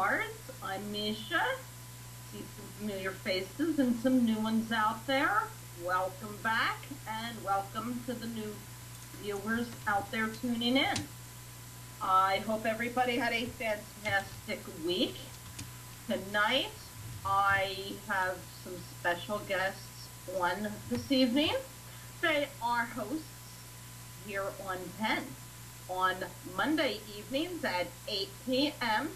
cards. I'm Misha. See some familiar faces and some new ones out there. Welcome back, and welcome to the new viewers out there tuning in. I hope everybody had a fantastic week. Tonight, I have some special guests on this evening. They are hosts here on Penn. On Monday evenings at 8 p.m.,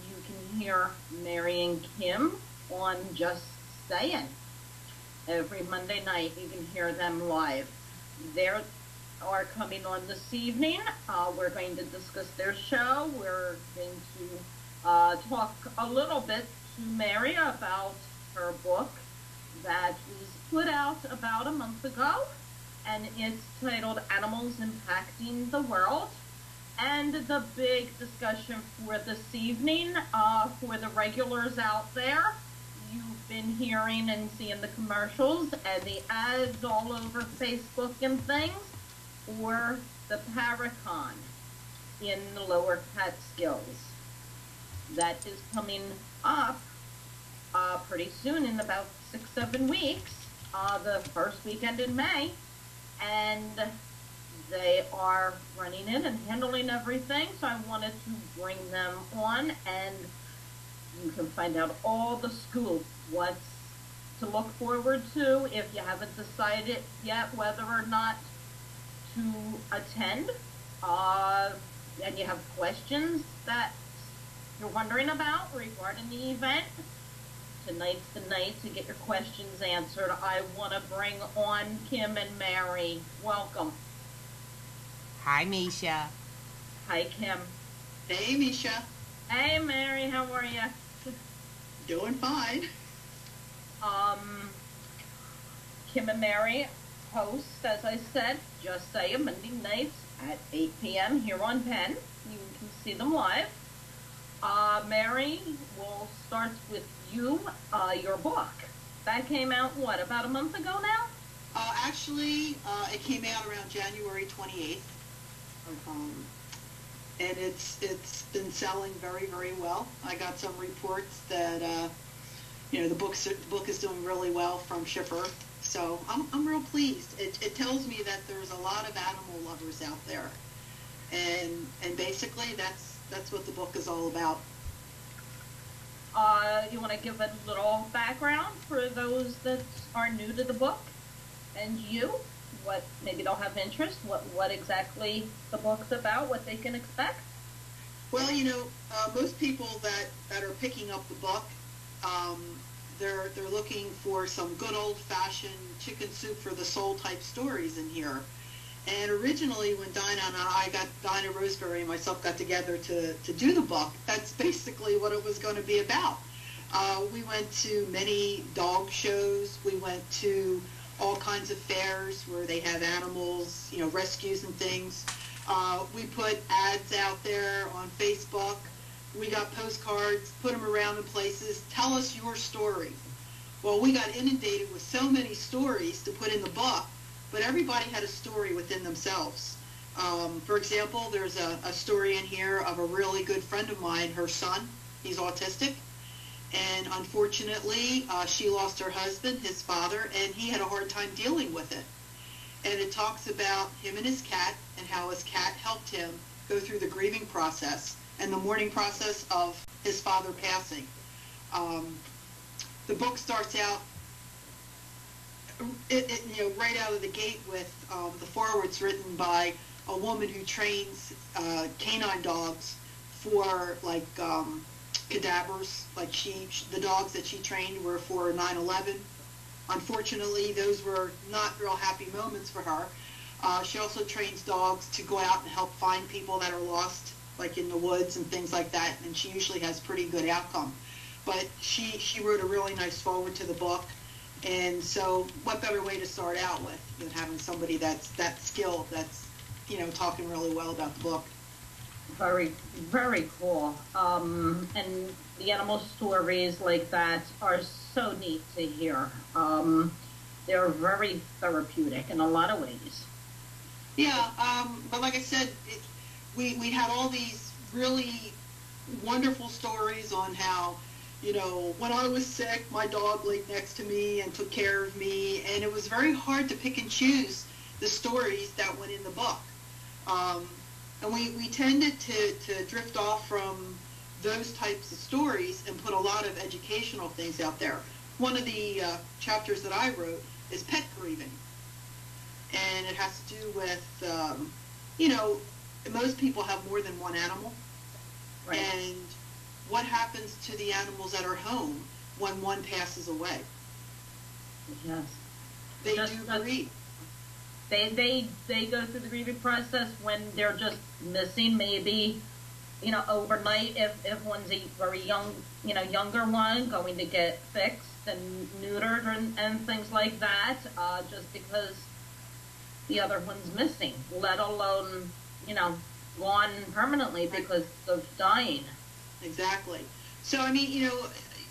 you can hear Mary and Kim on Just Saying. Every Monday night, you can hear them live. They are coming on this evening. We're going to discuss their show. We're going to talk a little bit to Mary about her book that was put out about a month ago, and it's titled Animals Impacting the World. And the big discussion for this evening, for the regulars out there, you've been hearing and seeing the commercials and the ads all over Facebook and things for the Paracon in the Lower Catskills. That is coming up pretty soon, in about 6-7 weeks, the first weekend in May, and they are running it and handling everything, so I wanted to bring them on, and you can find out all the scoop, what's to look forward to if you haven't decided yet whether or not to attend, and you have questions that you're wondering about regarding the event. Tonight's the night to get your questions answered. I want to bring on Kim and Mary. Welcome. Hi, Misha. Hi, Kim. Hey, Misha. Hey, Mary. How are you? Doing fine. Kim and Mary host, as I said, Just Say Monday nights at 8 p.m. here on Penn. You can see them live. Mary, we'll start with you. Your book. That came out, what, about a month ago now? Actually, it came out around January 28th. And it's been selling very, very well. I got some reports that the book is doing really well from shipper. So I'm real pleased. It tells me that there's a lot of animal lovers out there, and basically that's what the book is all about. You want to give a little background for those that are new to the book, and what maybe don't have interest, what exactly the book's about, what they can expect? Well, most people that are picking up the book, they're looking for some good old-fashioned chicken soup for the soul type stories in here. And originally, when Dinah Roseberry and myself got together to do the book, that's basically what it was going to be about. We went to many dog shows. We went to all kinds of fairs where they have animals, rescues and things. We put ads out there on Facebook. We got postcards, put them around in places. Tell us your story. Well, we got inundated with so many stories to put in the book, but everybody had a story within themselves. For example, there's a story in here of a really good friend of mine, her son. He's autistic. And unfortunately, she lost her husband, his father, and he had a hard time dealing with it. And it talks about him and his cat and how his cat helped him go through the grieving process and the mourning process of his father passing. The book starts out, right out of the gate with the foreword's written by a woman who trains canine dogs for cadavers. The dogs that she trained were for 9/11. Unfortunately, those were not real happy moments for her. She also trains dogs to go out and help find people that are lost, like in the woods and things like that, and she usually has pretty good outcome. But she wrote a really nice foreword to the book, and so what better way to start out with than having somebody that's that skilled, that's talking really well about the book. Very, very cool. And the animal stories like that are so neat to hear. They're very therapeutic in a lot of ways. Yeah, but like I said, we had all these really wonderful stories on how, when I was sick, my dog laid next to me and took care of me, and it was very hard to pick and choose the stories that went in the book. And we tended to drift off from those types of stories and put a lot of educational things out there. One of the chapters that I wrote is pet grieving. And it has to do with, most people have more than one animal. Right. And what happens to the animals at our home when one passes away? Yes. They do grieve. They go through the grieving process when they're just missing, maybe, overnight if one's a very young, younger one, going to get fixed and neutered and things like that, just because the other one's missing, let alone, gone permanently because of dying. Exactly. So, I mean,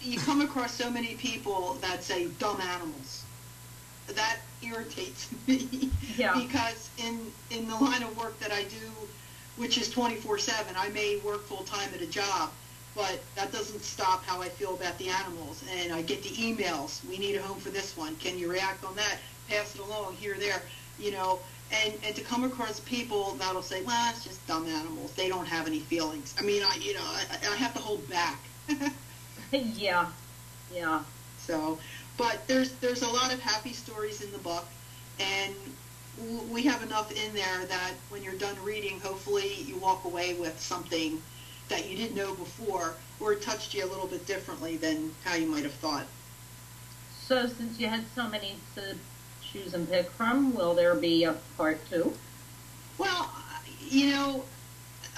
you come across so many people that say dumb animals. That irritates me. Yeah. Because in the line of work that I do, which is 24/7, I may work full-time at a job, but that doesn't stop how I feel about the animals. And I get the emails, we need a home for this one, can you react on that, pass it along, here, there, and to come across people that'll say, well, it's just dumb animals, they don't have any feelings. I mean, I have to hold back. Yeah. So, but there's a lot of happy stories in the book, and we have enough in there that when you're done reading, hopefully you walk away with something that you didn't know before, or it touched you a little bit differently than how you might have thought. So since you had so many to choose and pick from, will there be a part 2? Well,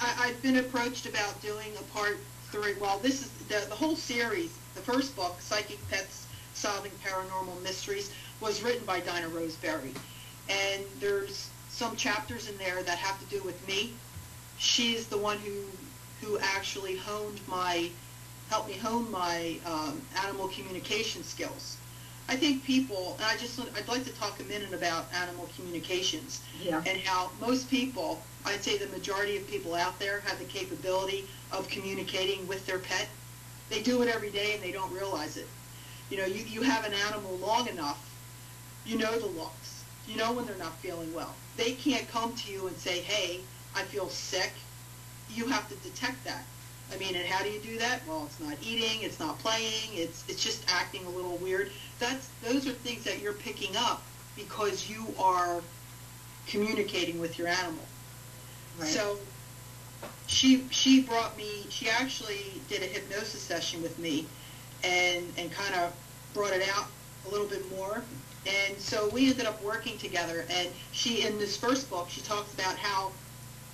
I've been approached about doing a part 3. Well, this is the whole series. The first book, Psychic Pets Solving Paranormal Mysteries, was written by Dinah Roseberry. And there's some chapters in there that have to do with me. She's the one who actually helped me hone my animal communication skills. I think people, and I'd like to talk a minute about animal communications. Yeah. And how most people, I'd say the majority of people out there, have the capability of communicating with their pet. They do it every day and they don't realize it. You have an animal long enough, you know the looks. You know when they're not feeling well. They can't come to you and say, hey, I feel sick. You have to detect that. I mean, and how do you do that? Well, it's not eating, it's not playing, it's just acting a little weird. Those are things that you're picking up because you are communicating with your animal. Right. So she actually did a hypnosis session with me and kind of brought it out a little bit more. And so we ended up working together, and in this first book, she talks about how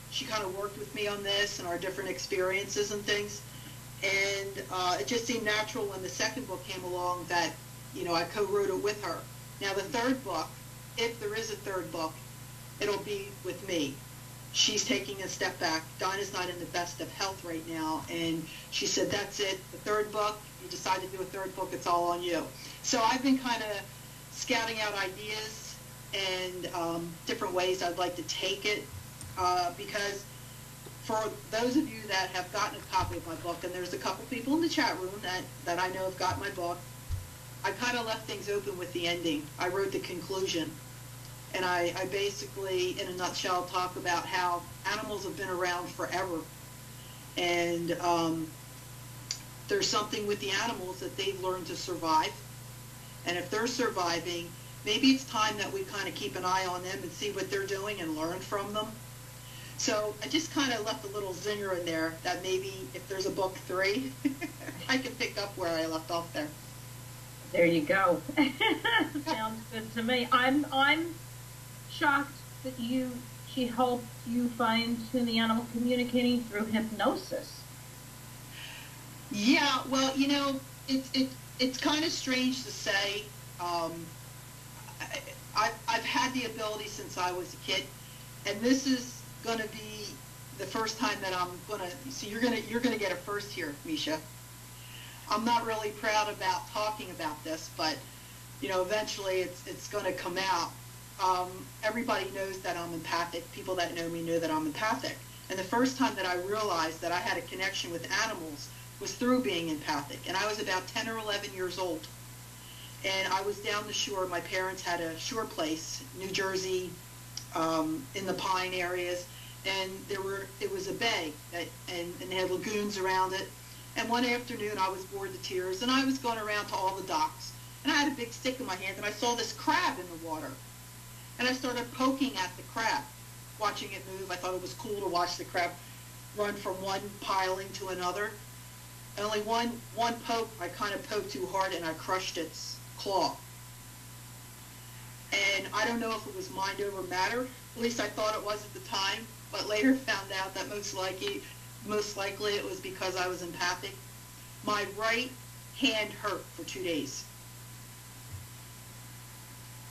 she kind of worked with me on this and our different experiences and things. And it just seemed natural when the second book came along that, I co-wrote it with her. Now the third book, if there is a third book, it'll be with me. She's taking a step back. Dinah's not in the best of health right now, and she said, that's it, the third book, you decide to do a third book, it's all on you. So I've been kind of scouting out ideas and different ways I'd like to take it, because for those of you that have gotten a copy of my book, and there's a couple people in the chat room that I know have got my book, I kind of left things open with the ending. I wrote the conclusion, and I basically, in a nutshell, talk about how animals have been around forever, and there's something with the animals that they've learned to survive. And if they're surviving, maybe it's time that we kind of keep an eye on them and see what they're doing and learn from them. So I just kind of left a little zinger in there that maybe if there's a book 3, I can pick up where I left off there. There you go. Sounds good to me. I'm shocked that she helped you fine-tune the animal communicating through hypnosis. Yeah, well, it's kind of strange to say. I've had the ability since I was a kid, and this is going to be the first time that I'm going to. So you're gonna get a first here, Misha. I'm not really proud about talking about this, but eventually it's going to come out. Everybody knows that I'm empathic. People that know me know that I'm empathic, And the first time that I realized that I had a connection with animals was through being empathic. And I was about 10 or 11 years old. And I was down the shore. My parents had a shore place, New Jersey, in the pine areas. And it was a bay, and they had lagoons around it. And one afternoon I was bored to tears, and I was going around to all the docks. And I had a big stick in my hand, and I saw this crab in the water. And I started poking at the crab, watching it move. I thought it was cool to watch the crab run from one piling to another. And only one poke, I kind of poked too hard, and I crushed its claw. And I don't know if it was mind over matter. At least I thought it was at the time, but later found out that most likely it was because I was empathic. My right hand hurt for 2 days.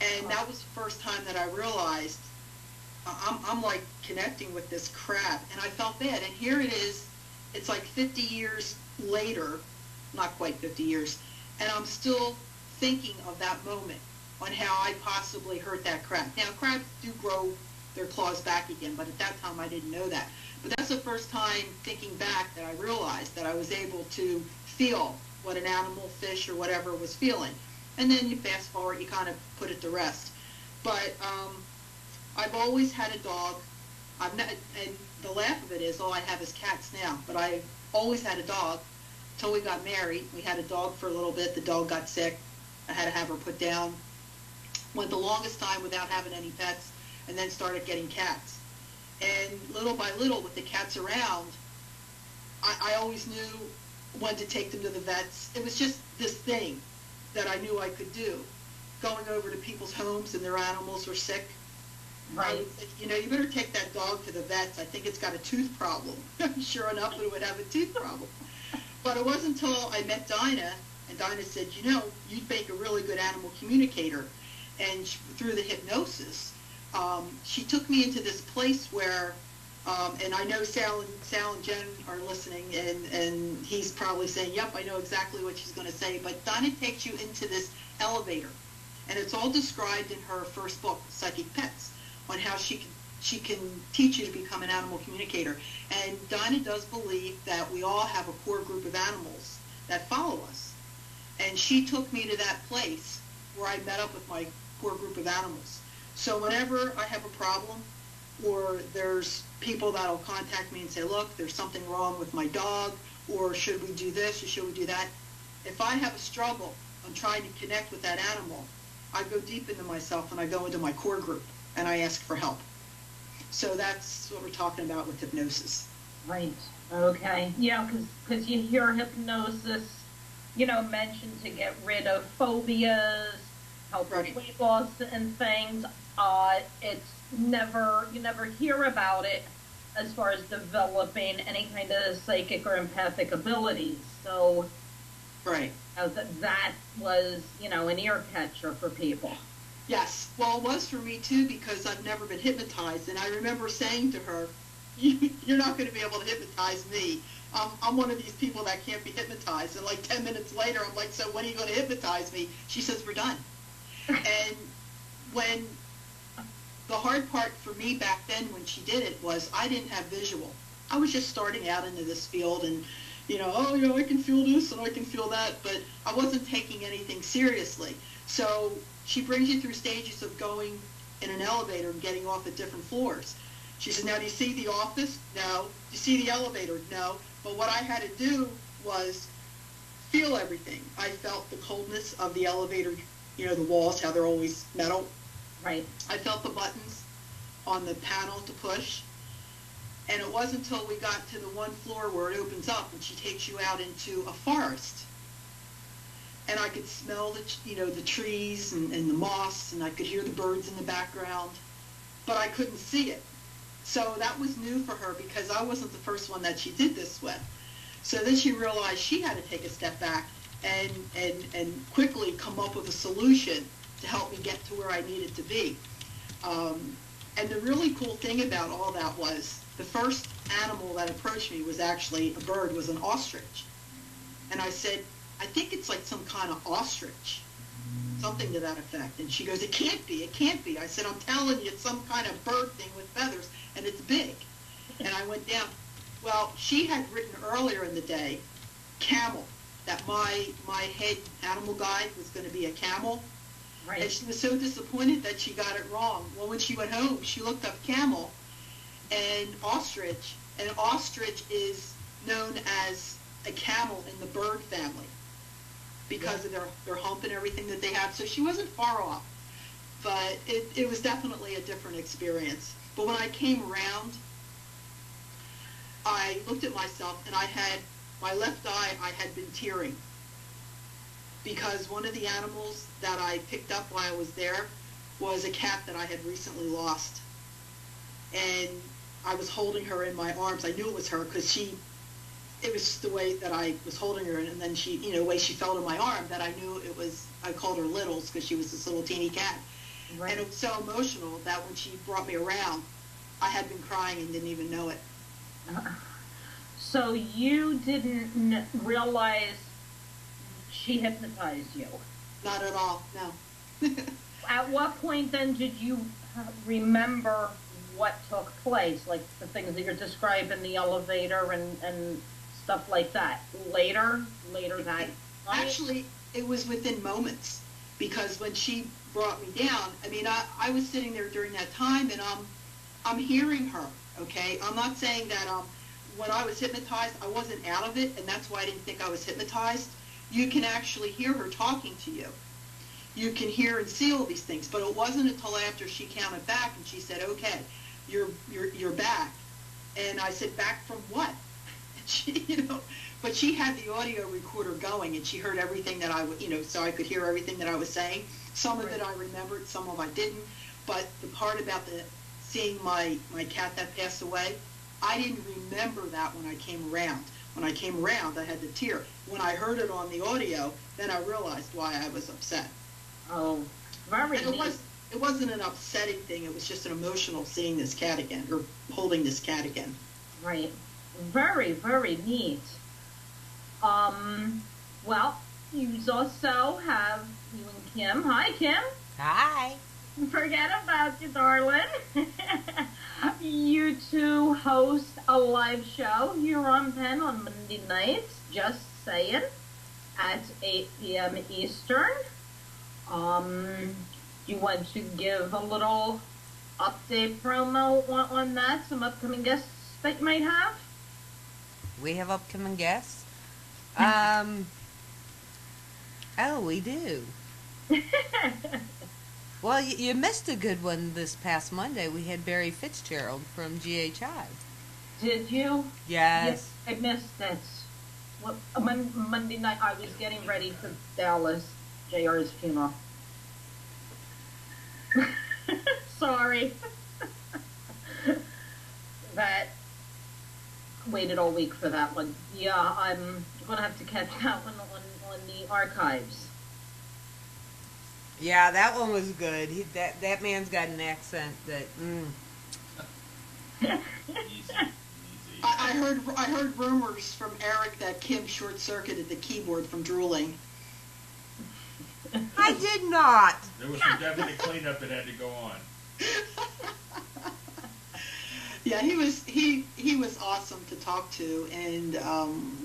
And that was the first time that I realized I'm like connecting with this crab, and I felt bad. And here it is, it's like 50 years later, not quite 50 years, and I'm still thinking of that moment on how I possibly hurt that crab. Now, crabs do grow their claws back again, but at that time I didn't know that. But that's the first time thinking back that I realized that I was able to feel what an animal, fish, or whatever was feeling. And then you fast forward, you kind of put it to rest. But I've always had a dog. And the laugh of it is, all I have is cats now. But I always had a dog until we got married. We had a dog for a little bit. The dog got sick. I had to have her put down. Went the longest time without having any pets, and then started getting cats. And little by little, with the cats around, I always knew when to take them to the vets. It was just this thing that I knew I could do. Going over to people's homes and their animals were sick. Right. You know, you better take that dog to the vets. I think it's got a tooth problem. Sure enough, it would have a tooth problem. But it wasn't until I met Dinah, and Dinah said, you know, you'd make a really good animal communicator. And through the hypnosis, she took me into this place where, and I know Sal and Jen are listening, and he's probably saying, yep, I know exactly what she's going to say, but Dinah takes you into this elevator, and it's all described in her first book, Psychic Pets, on how she can teach you to become an animal communicator. And Dinah does believe that we all have a core group of animals that follow us. And she took me to that place where I met up with my core group of animals. So whenever I have a problem, or there's people that will contact me and say, look, there's something wrong with my dog, or should we do this, or should we do that? If I have a struggle on trying to connect with that animal, I go deep into myself and I go into my core group and I ask for help. So that's what we're talking about with hypnosis. Right. Okay. Yeah, because you hear hypnosis, you know, mentioned to get rid of phobias, help with weight loss and things. It's never, you never hear about it as far as developing any kind of psychic or empathic abilities. So, right. That was, you know, an ear catcher for people. Yes. Well, it was for me, too, because I've never been hypnotized. And I remember saying to her, you're not going to be able to hypnotize me. I'm one of these people that can't be hypnotized. And like 10 minutes later, I'm like, so when are you going to hypnotize me? She says, we're done. And when the hard part for me back then when she did it was I didn't have visual. I was just starting out into this field and, you know, oh, you know, I can feel this and I can feel that, but I wasn't taking anything seriously. So she brings you through stages of going in an elevator and getting off at different floors. She says, now do you see the office? No. Do you see the elevator? No. But what I had to do was feel everything. I felt the coldness of the elevator, you know, the walls, how they're always metal. Right. I felt the buttons on the panel to push. And it wasn't until we got to the one floor where it opens up and she takes you out into a forest. And I could smell the, you know, the trees and the moss, and I could hear the birds in the background, but I couldn't see it. So that was new for her because I wasn't the first one that she did this with. So then she realized she had to take a step back and quickly come up with a solution to help me get to where I needed to be. And the really cool thing about all that was the first animal that approached me was actually a bird, was an ostrich. And I said, I think it's like some kind of ostrich, something to that effect. And she goes, it can't be, it can't be. I said, I'm telling you, it's some kind of bird thing with feathers, and it's big. And I went down. Well, she had written earlier in the day, camel, that my head animal guide was going to be a camel. Right. And she was so disappointed that she got it wrong. Well, when she went home, she looked up camel and ostrich is known as a camel in the bird family because of their hump and everything that they have. So she wasn't far off, but it was definitely a different experience. But when I came around, I looked at myself, and my left eye, I had been tearing because one of the animals that I picked up while I was there was a cat that I had recently lost. And I was holding her in my arms. I knew it was her because it was just the way that I was holding her, and then the way she fell to my arm, that I knew it was, I called her Littles because she was this little teeny cat. Right. And it was so emotional that when she brought me around, I had been crying and didn't even know it. So you didn't realize she hypnotized you? Not at all, no. At what point then did you remember what took place, like the things that you're describing, the elevator and stuff like that? Later that night? Actually, it was within moments, because when she brought me down, I mean, I was sitting there during that time, and I'm hearing her, okay? I'm not saying that when I was hypnotized, I wasn't out of it, and that's why I didn't think I was hypnotized. You can actually hear her talking to you. You can hear and see all these things, but it wasn't until after she counted back and she said, "Okay, you're back." And I said, "Back from what?" And she, but she had the audio recorder going, and she heard everything that so I could hear everything that I was saying. Some of it I remembered, some of it I didn't. But the part about seeing my cat that passed away, I didn't remember that when I came around. When I came around, I had to tear. When I heard it on the audio, then I realized why I was upset. Oh, very and it wasn't an upsetting thing. It was just an emotional seeing this cat again, or holding this cat again. Right. Very, very neat. Well, you also have you and Kim. Hi, Kim. Hi. Forget about you, darling. You two host a live show here on Penn on Monday nights, just saying, at 8 p.m. Eastern. You want to give a little update promo on that? Some upcoming guests that you might have? We have upcoming guests? Oh, we do. Well, you missed a good one this past Monday. We had Barry Fitzgerald from GHI. Did you? Yes. I missed it. Monday night, I was getting ready for Dallas, JR's funeral. Sorry. That waited all week for that one. Yeah, I'm going to have to catch that one on the archives. Yeah, that one was good. That man's got an accent that. Easy. I heard rumors from Eric that Kim short-circuited the keyboard from drooling. I did not. There was some definite cleanup that had to go on. Yeah, he was awesome to talk to, and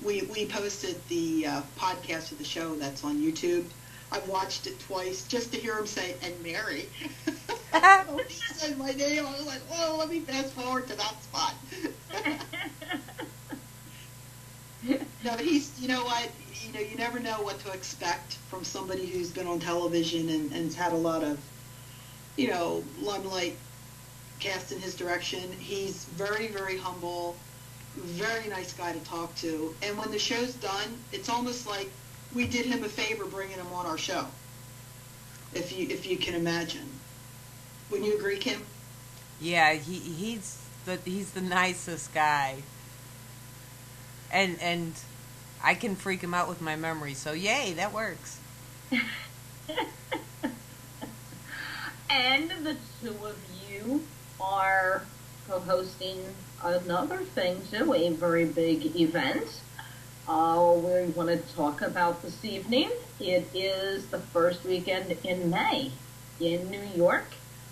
we posted the podcast of the show that's on YouTube. I've watched it twice just to hear him say, "and Mary." When he said my name, I was like, "Oh, let me fast forward to that spot." No, but you know what? You never know what to expect from somebody who's been on television and has had a lot of, limelight cast in his direction. He's very, very humble, very nice guy to talk to. And when the show's done, it's almost like we did him a favor bringing him on our show, if you can imagine. Wouldn't you agree, Kim? Yeah, he's the nicest guy, and I can freak him out with my memory. So yay, that works. And the two of you are co-hosting another thing too, a very big event. We want to talk about this evening. It is the first weekend in May in New York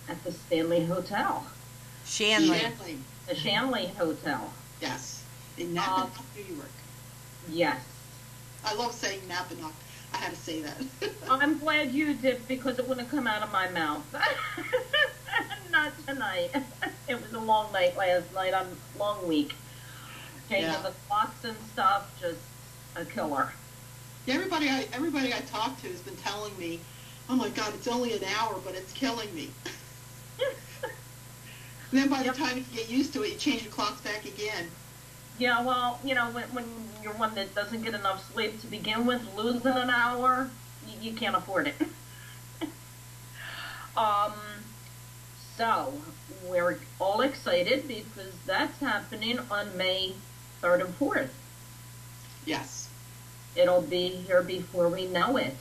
at the Stanley Hotel. Shanley. Shanley. The Shanley Hotel. Yes. In Napa, New York. Yes. I love saying Napanock. I had to say that. I'm glad you did because it wouldn't come out of my mouth. Not tonight. It was a long night last night. On long week. Changing the clocks and stuff, just a killer. Yeah, everybody I talked to has been telling me, oh my God, it's only an hour, but it's killing me. And then by the time you get used to it, you change your clocks back again. Yeah, well, you know, when you're one that doesn't get enough sleep to begin with, losing an hour, you can't afford it. So, we're all excited because that's happening on May 3rd and 4th. Yes. It'll be here before we know it.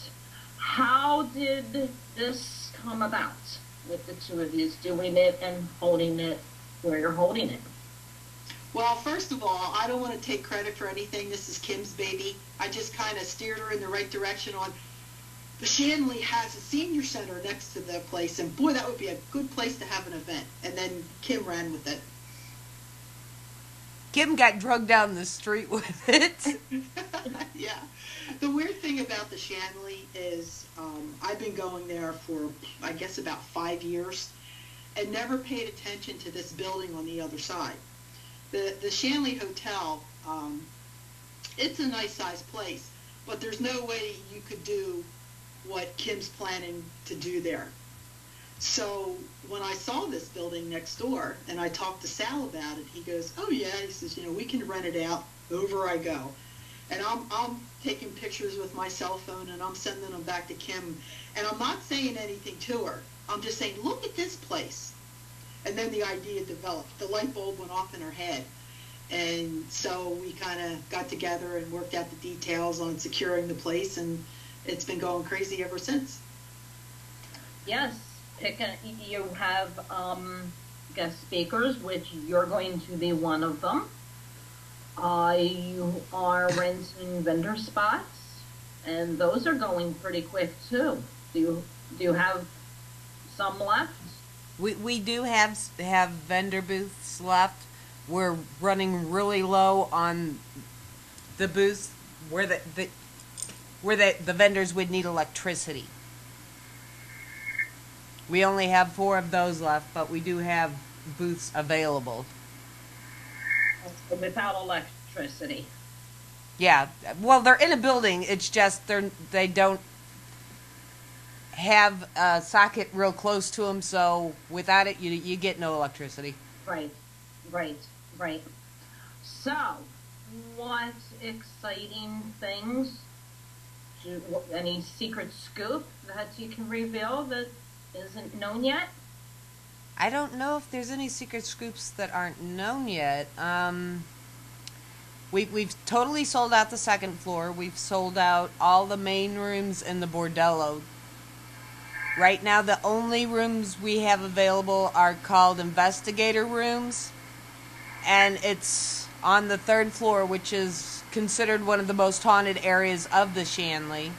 How did this come about with the two of you doing it and holding it where you're holding it? Well, first of all, I don't want to take credit for anything. This is Kim's baby. I just kind of steered her in the right direction on the Shanley has a senior center next to the place, and boy, that would be a good place to have an event. And then Kim ran with it. Kim got drugged down the street with it. Yeah. The weird thing about the Shanley is I've been going there for, I guess, about 5 years and never paid attention to this building on the other side. The Shanley Hotel, it's a nice-sized place, but there's no way you could do what Kim's planning to do there. So when I saw this building next door and I talked to Sal about it, he goes, oh yeah, he says, you know, we can rent it out. Over I go. And I'm taking pictures with my cell phone and I'm sending them back to Kim. And I'm not saying anything to her. I'm just saying, look at this place. And then the idea developed. The light bulb went off in her head. And so we kind of got together and worked out the details on securing the place, and it's been going crazy ever since. Yes, you have guest speakers, which you're going to be one of them. You are renting vendor spots, and those are going pretty quick too. Do you have some left? We do have vendor booths left. We're running really low on the booths where the vendors would need electricity. We only have 4 of those left, but we do have booths available. Without electricity. Yeah, well, they're in a building. It's just they don't have a socket real close to them, so without it, you get no electricity. Right. So, what exciting things? Any secret scoop that you can reveal that isn't known yet? I don't know if there's any secret scoops that aren't known yet. We've totally sold out the second floor. We've sold out all the main rooms in the bordello. Right now, the only rooms we have available are called investigator rooms, and it's on the 3rd floor, which is considered one of the most haunted areas of the Shanley.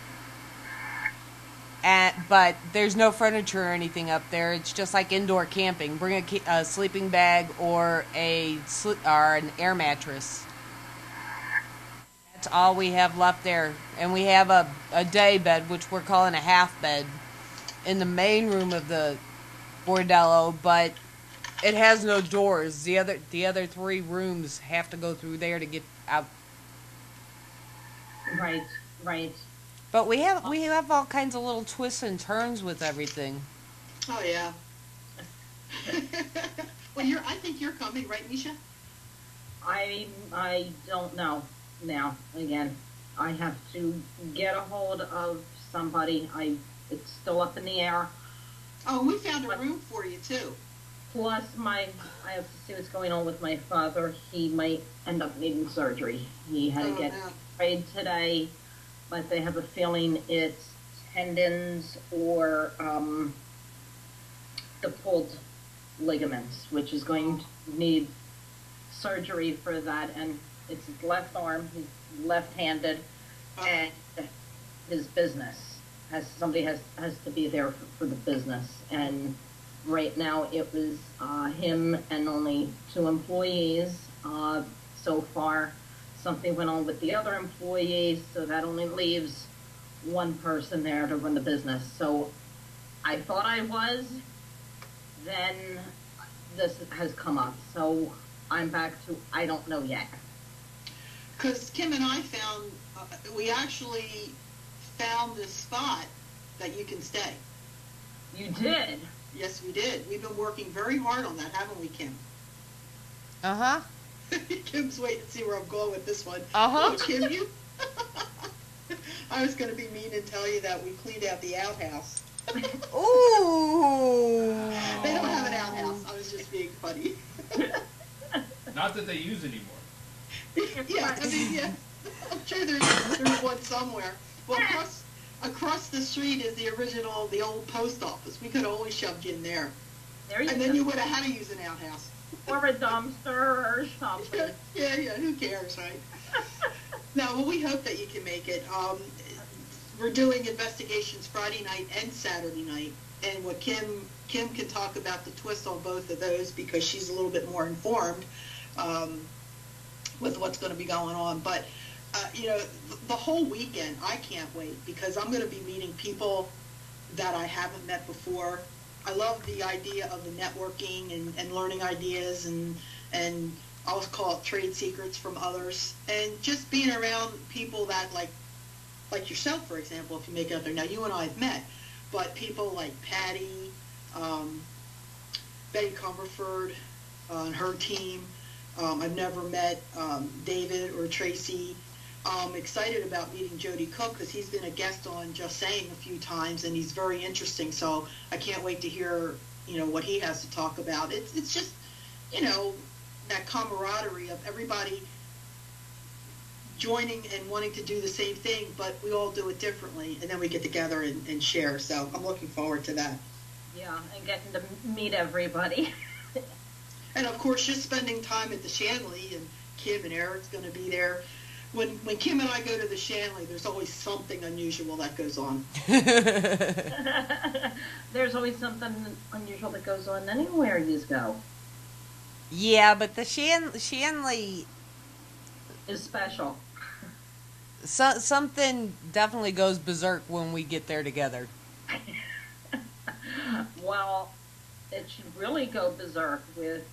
But there's no furniture or anything up there. It's just like indoor camping. Bring a sleeping bag or an air mattress. That's all we have left there. And we have a day bed, which we're calling a half bed, in the main room of the bordello, but it has no doors. The other 3 rooms have to go through there to get out. Right. But we have all kinds of little twists and turns with everything. Oh yeah. Well, I think you're coming, right, Misha? I don't know now. Again, I have to get a hold of somebody. It's still up in the air. Oh, we found a room for you too. Plus, I have to see what's going on with my father. He might end up needing surgery. He had to get sprayed today, but they have a feeling it's tendons or the pulled ligaments, which is going to need surgery for that. And it's his left arm. He's left-handed, and his business somebody has to be there for the business. And Right now, it was him and only 2 employees. So far, something went on with the other employees, so that only leaves one person there to run the business. So I thought I was, then this has come up. So I'm back to I don't know yet. Because Kim and I found, we actually found this spot that you can stay. You did? Yes, we did. We've been working very hard on that, haven't we, Kim? Uh-huh. Kim's waiting to see where I'm going with this one. Uh-huh. Oh, Kim, you? I was going to be mean and tell you that we cleaned out the outhouse. Ooh. They don't have an outhouse. I was just being funny. Not that they use anymore. Yeah, I mean, yeah. I'm sure there's one somewhere. Well, across the street is the old post office. We could have always shoved you in there. There you And go. then you would have had to use an outhouse. Or a dumpster or something. Yeah, who cares, right? No, well, we hope that you can make it. We're doing investigations Friday night and Saturday night, and what Kim can talk about the twist on both of those because she's a little bit more informed with what's going to be going on. But the whole weekend, I can't wait because I'm going to be meeting people that I haven't met before. I love the idea of the networking and learning ideas and I'll call it trade secrets from others, and just being around people that like yourself, for example, if you make it out there. Now, you and I have met, but people like Patty, Betty Cumberford, and her team. I've never met David or Tracy. I'm excited about meeting Jody Cook because he's been a guest on Just Saying a few times, and he's very interesting. So I can't wait to hear, what he has to talk about. It's just, that camaraderie of everybody joining and wanting to do the same thing, but we all do it differently, and then we get together and share. So I'm looking forward to that. Yeah, and getting to meet everybody. And of course, just spending time at the Shanley, and Kim and Eric's going to be there. When Kim and I go to the Shanley, there's always something unusual that goes on. There's always something unusual that goes on anywhere you go. Yeah, but the Shanley Is special. something definitely goes berserk when we get there together. Well, it should really go berserk with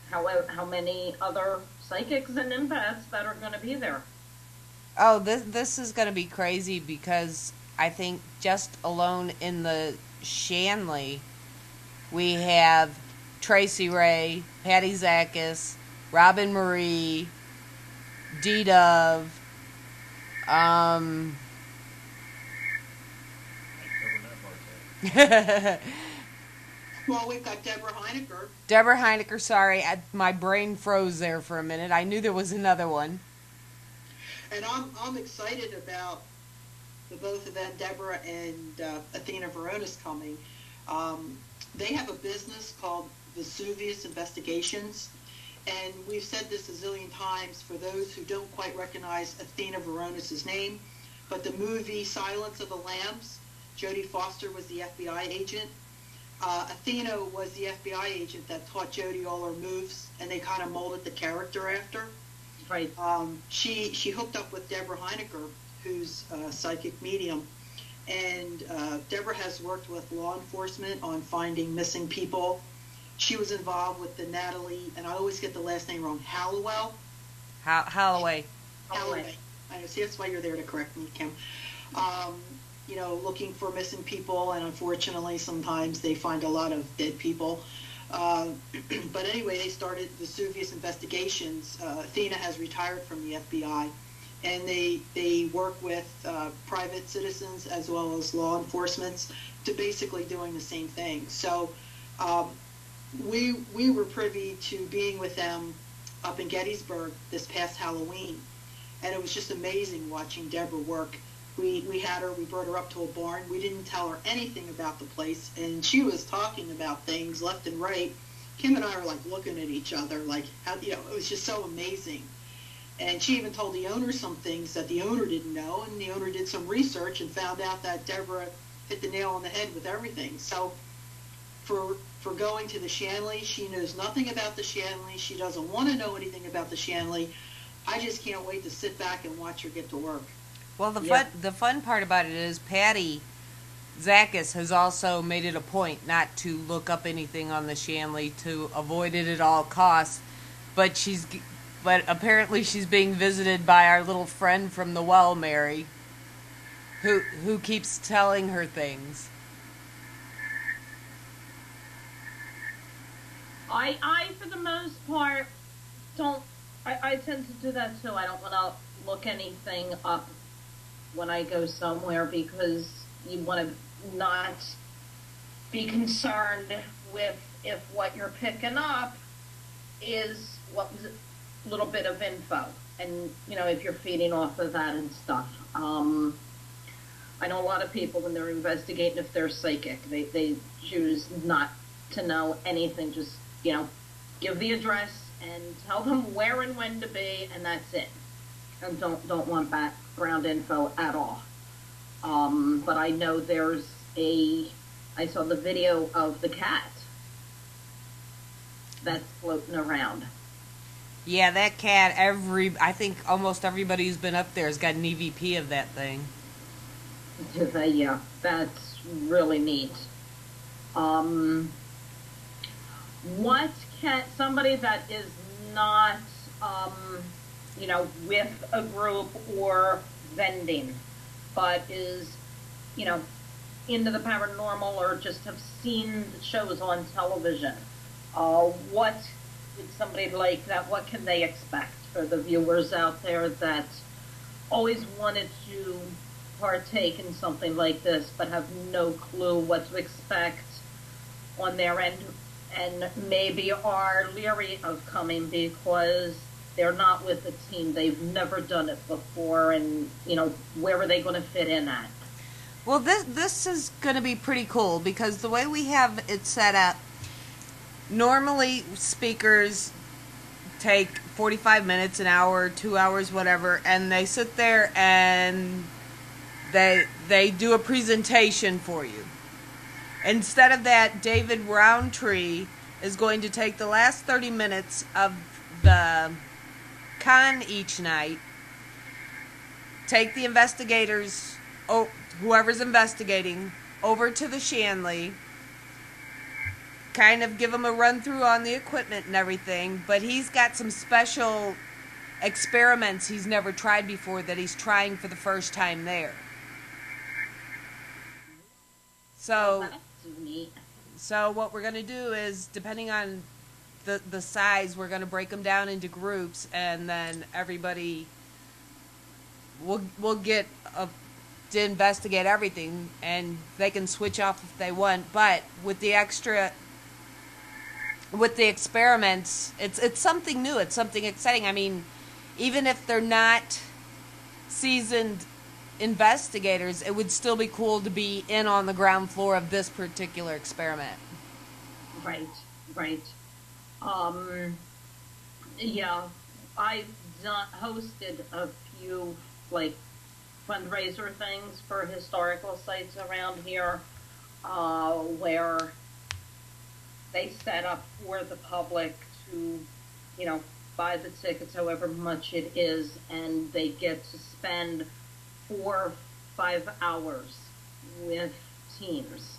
how many other psychics and empaths that are going to be there. Oh, this is going to be crazy because I think just alone in the Shanley, we have Tracy Ray, Patty Zakis, Robin Marie, D-Dove, Well, we've got Deborah Heinecker. Deborah Heinecker, sorry, my brain froze there for a minute. I knew there was another one. And I'm excited about the both of them, Deborah and Athena Veronis coming. They have a business called Vesuvius Investigations, and we've said this a zillion times for those who don't quite recognize Athena Veronis' name, but the movie Silence of the Lambs, Jodie Foster was the FBI agent. Athena was the FBI agent that taught Jodie all her moves, and they kind of molded the character after. Right. She hooked up with Deborah Heinecker, who's a psychic medium, and Deborah has worked with law enforcement on finding missing people. She was involved with the Natalie, and I always get the last name wrong, Holloway. Holloway. Holloway. I know, see, that's why you're there to correct me, Kim. Looking for missing people, and unfortunately sometimes they find a lot of dead people. But anyway, they started Vesuvius Investigations. Athena has retired from the FBI, and they work with private citizens as well as law enforcement to basically doing the same thing. So we were privy to being with them up in Gettysburg this past Halloween, and it was just amazing watching Deborah work. We had her, we brought her up to a barn. We didn't tell her anything about the place, and she was talking about things left and right. Kim and I were like looking at each other, like, how, it was just so amazing. And she even told the owner some things that the owner didn't know, and the owner did some research and found out that Deborah hit the nail on the head with everything. So for going to the Shanley. She knows nothing about the Shanley. She doesn't want to know anything about the Shanley. I just can't wait to sit back and watch her get to work. Well, the fun part about it is Patty Zakis has also made it a point not to look up anything on the Shanley, to avoid it at all costs. But apparently she's being visited by our little friend from the well, Mary, who keeps telling her things. I for the most part don't. I tend to do that too. I don't want to look anything up when I go somewhere, because you want to not be concerned with if what you're picking up is what was a little bit of info, and if you're feeding off of that and stuff. I know a lot of people, when they're investigating, if they're psychic, they choose not to know anything. Just give the address and tell them where and when to be, and that's it. And don't want background info at all. But I know I saw the video of the cat that's floating around. Yeah, that cat, I think almost everybody who's been up there has got an EVP of that thing. Yeah, that's really neat. What can somebody that is not, with a group or vending, but is, into the paranormal or just have seen shows on television, what would somebody like that, what can they expect for the viewers out there that always wanted to partake in something like this but have no clue what to expect on their end, and maybe are leery of coming because they're not with a team, they've never done it before, and where are they going to fit in at? Well, this is going to be pretty cool, because the way we have it set up, normally speakers take 45 minutes, an hour, 2 hours, whatever, and they sit there and they do a presentation for you. Instead of that, David Roundtree is going to take the last 30 minutes of the con each night, take the investigators, whoever's investigating, over to the Shanley, kind of give them a run through on the equipment and everything, but he's got some special experiments he's never tried before that he's trying for the first time there. So what we're going to do is, depending on the size, we're going to break them down into groups, and then everybody will get to investigate everything, and they can switch off if they want. But with the experiments, it's something new. It's something exciting. I mean, even if they're not seasoned investigators, it would still be cool to be in on the ground floor of this particular experiment. Right. Yeah, I've hosted a few fundraiser things for historical sites around here, where they set up for the public to, buy the tickets, however much it is, and they get to spend 4 or 5 hours with teams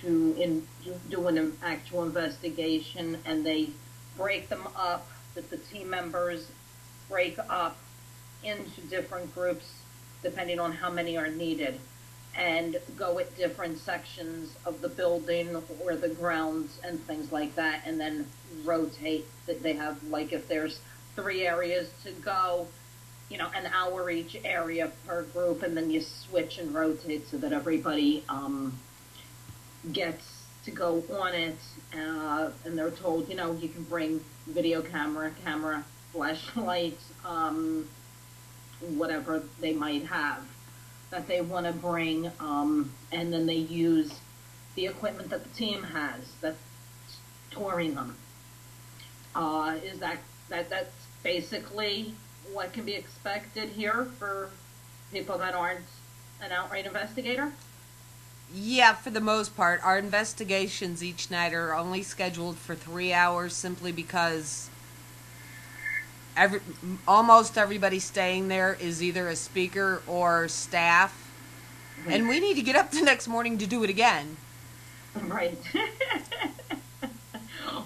to do an actual investigation, and they break them up, that the team members break up into different groups depending on how many are needed, and go at different sections of the building or the grounds and things like that, and then rotate. That they have, if there's 3 areas to go, an hour each area per group, and then you switch and rotate so that everybody gets to go on it, and they're told, you can bring video camera, flashlight, whatever they might have that they want to bring, and then they use the equipment that the team has that's touring them. Is that's basically what can be expected here for people that aren't an outright investigator? Yeah, for the most part. Our investigations each night are only scheduled for 3 hours simply because almost everybody staying there is either a speaker or staff. Right. And we need to get up the next morning to do it again. Right.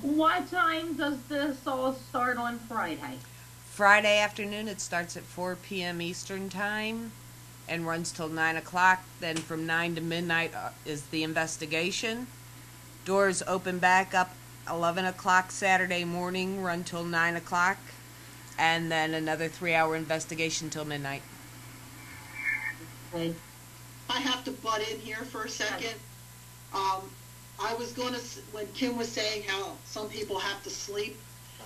What time does this all start on Friday? Friday afternoon, it starts at 4 p.m. Eastern Time and runs till 9 o'clock. Then from 9 to midnight is the investigation. Doors open back up 11 o'clock Saturday morning, run till 9 o'clock. And then another 3-hour investigation till midnight. Okay. I have to butt in here for a second. I was going to, when Kim was saying how some people have to sleep,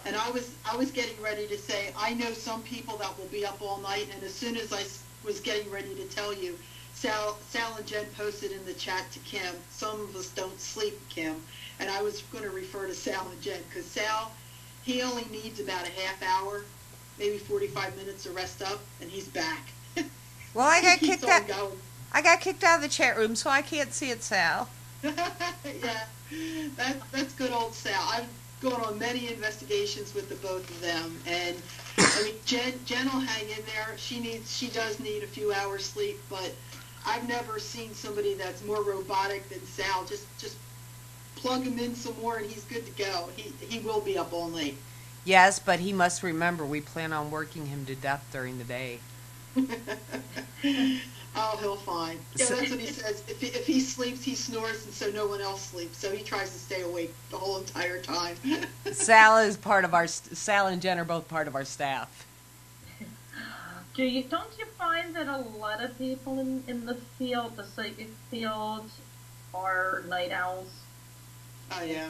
and I was getting ready to say, I know some people that will be up all night, and as soon as I was getting ready to tell you, Sal and Jen posted in the chat to Kim, some of us don't sleep, Kim, and I was going to refer to Sal and Jen, because Sal, he only needs about a half hour, maybe 45 minutes to rest up, and he's back. Well, I got He keeps kicked on out. going. I got kicked out of the chat room, so I can't see it, Sal. Yeah, that's good old Sal. I've gone on many investigations with the both of them, and I mean Jen will hang in there. She does need a few hours sleep, but I've never seen somebody that's more robotic than Sal. Just plug him in some more, and he's good to go. He will be up all night. Yes, but he must remember we plan on working him to death during the day. Oh, he'll fine. Yeah, that's what he says. If he sleeps, he snores, and so no one else sleeps. So he tries to stay awake the whole entire time. Sal and Jen are both part of our staff. Don't you find that a lot of people in the field, the psychic field, are night owls? Oh, yeah.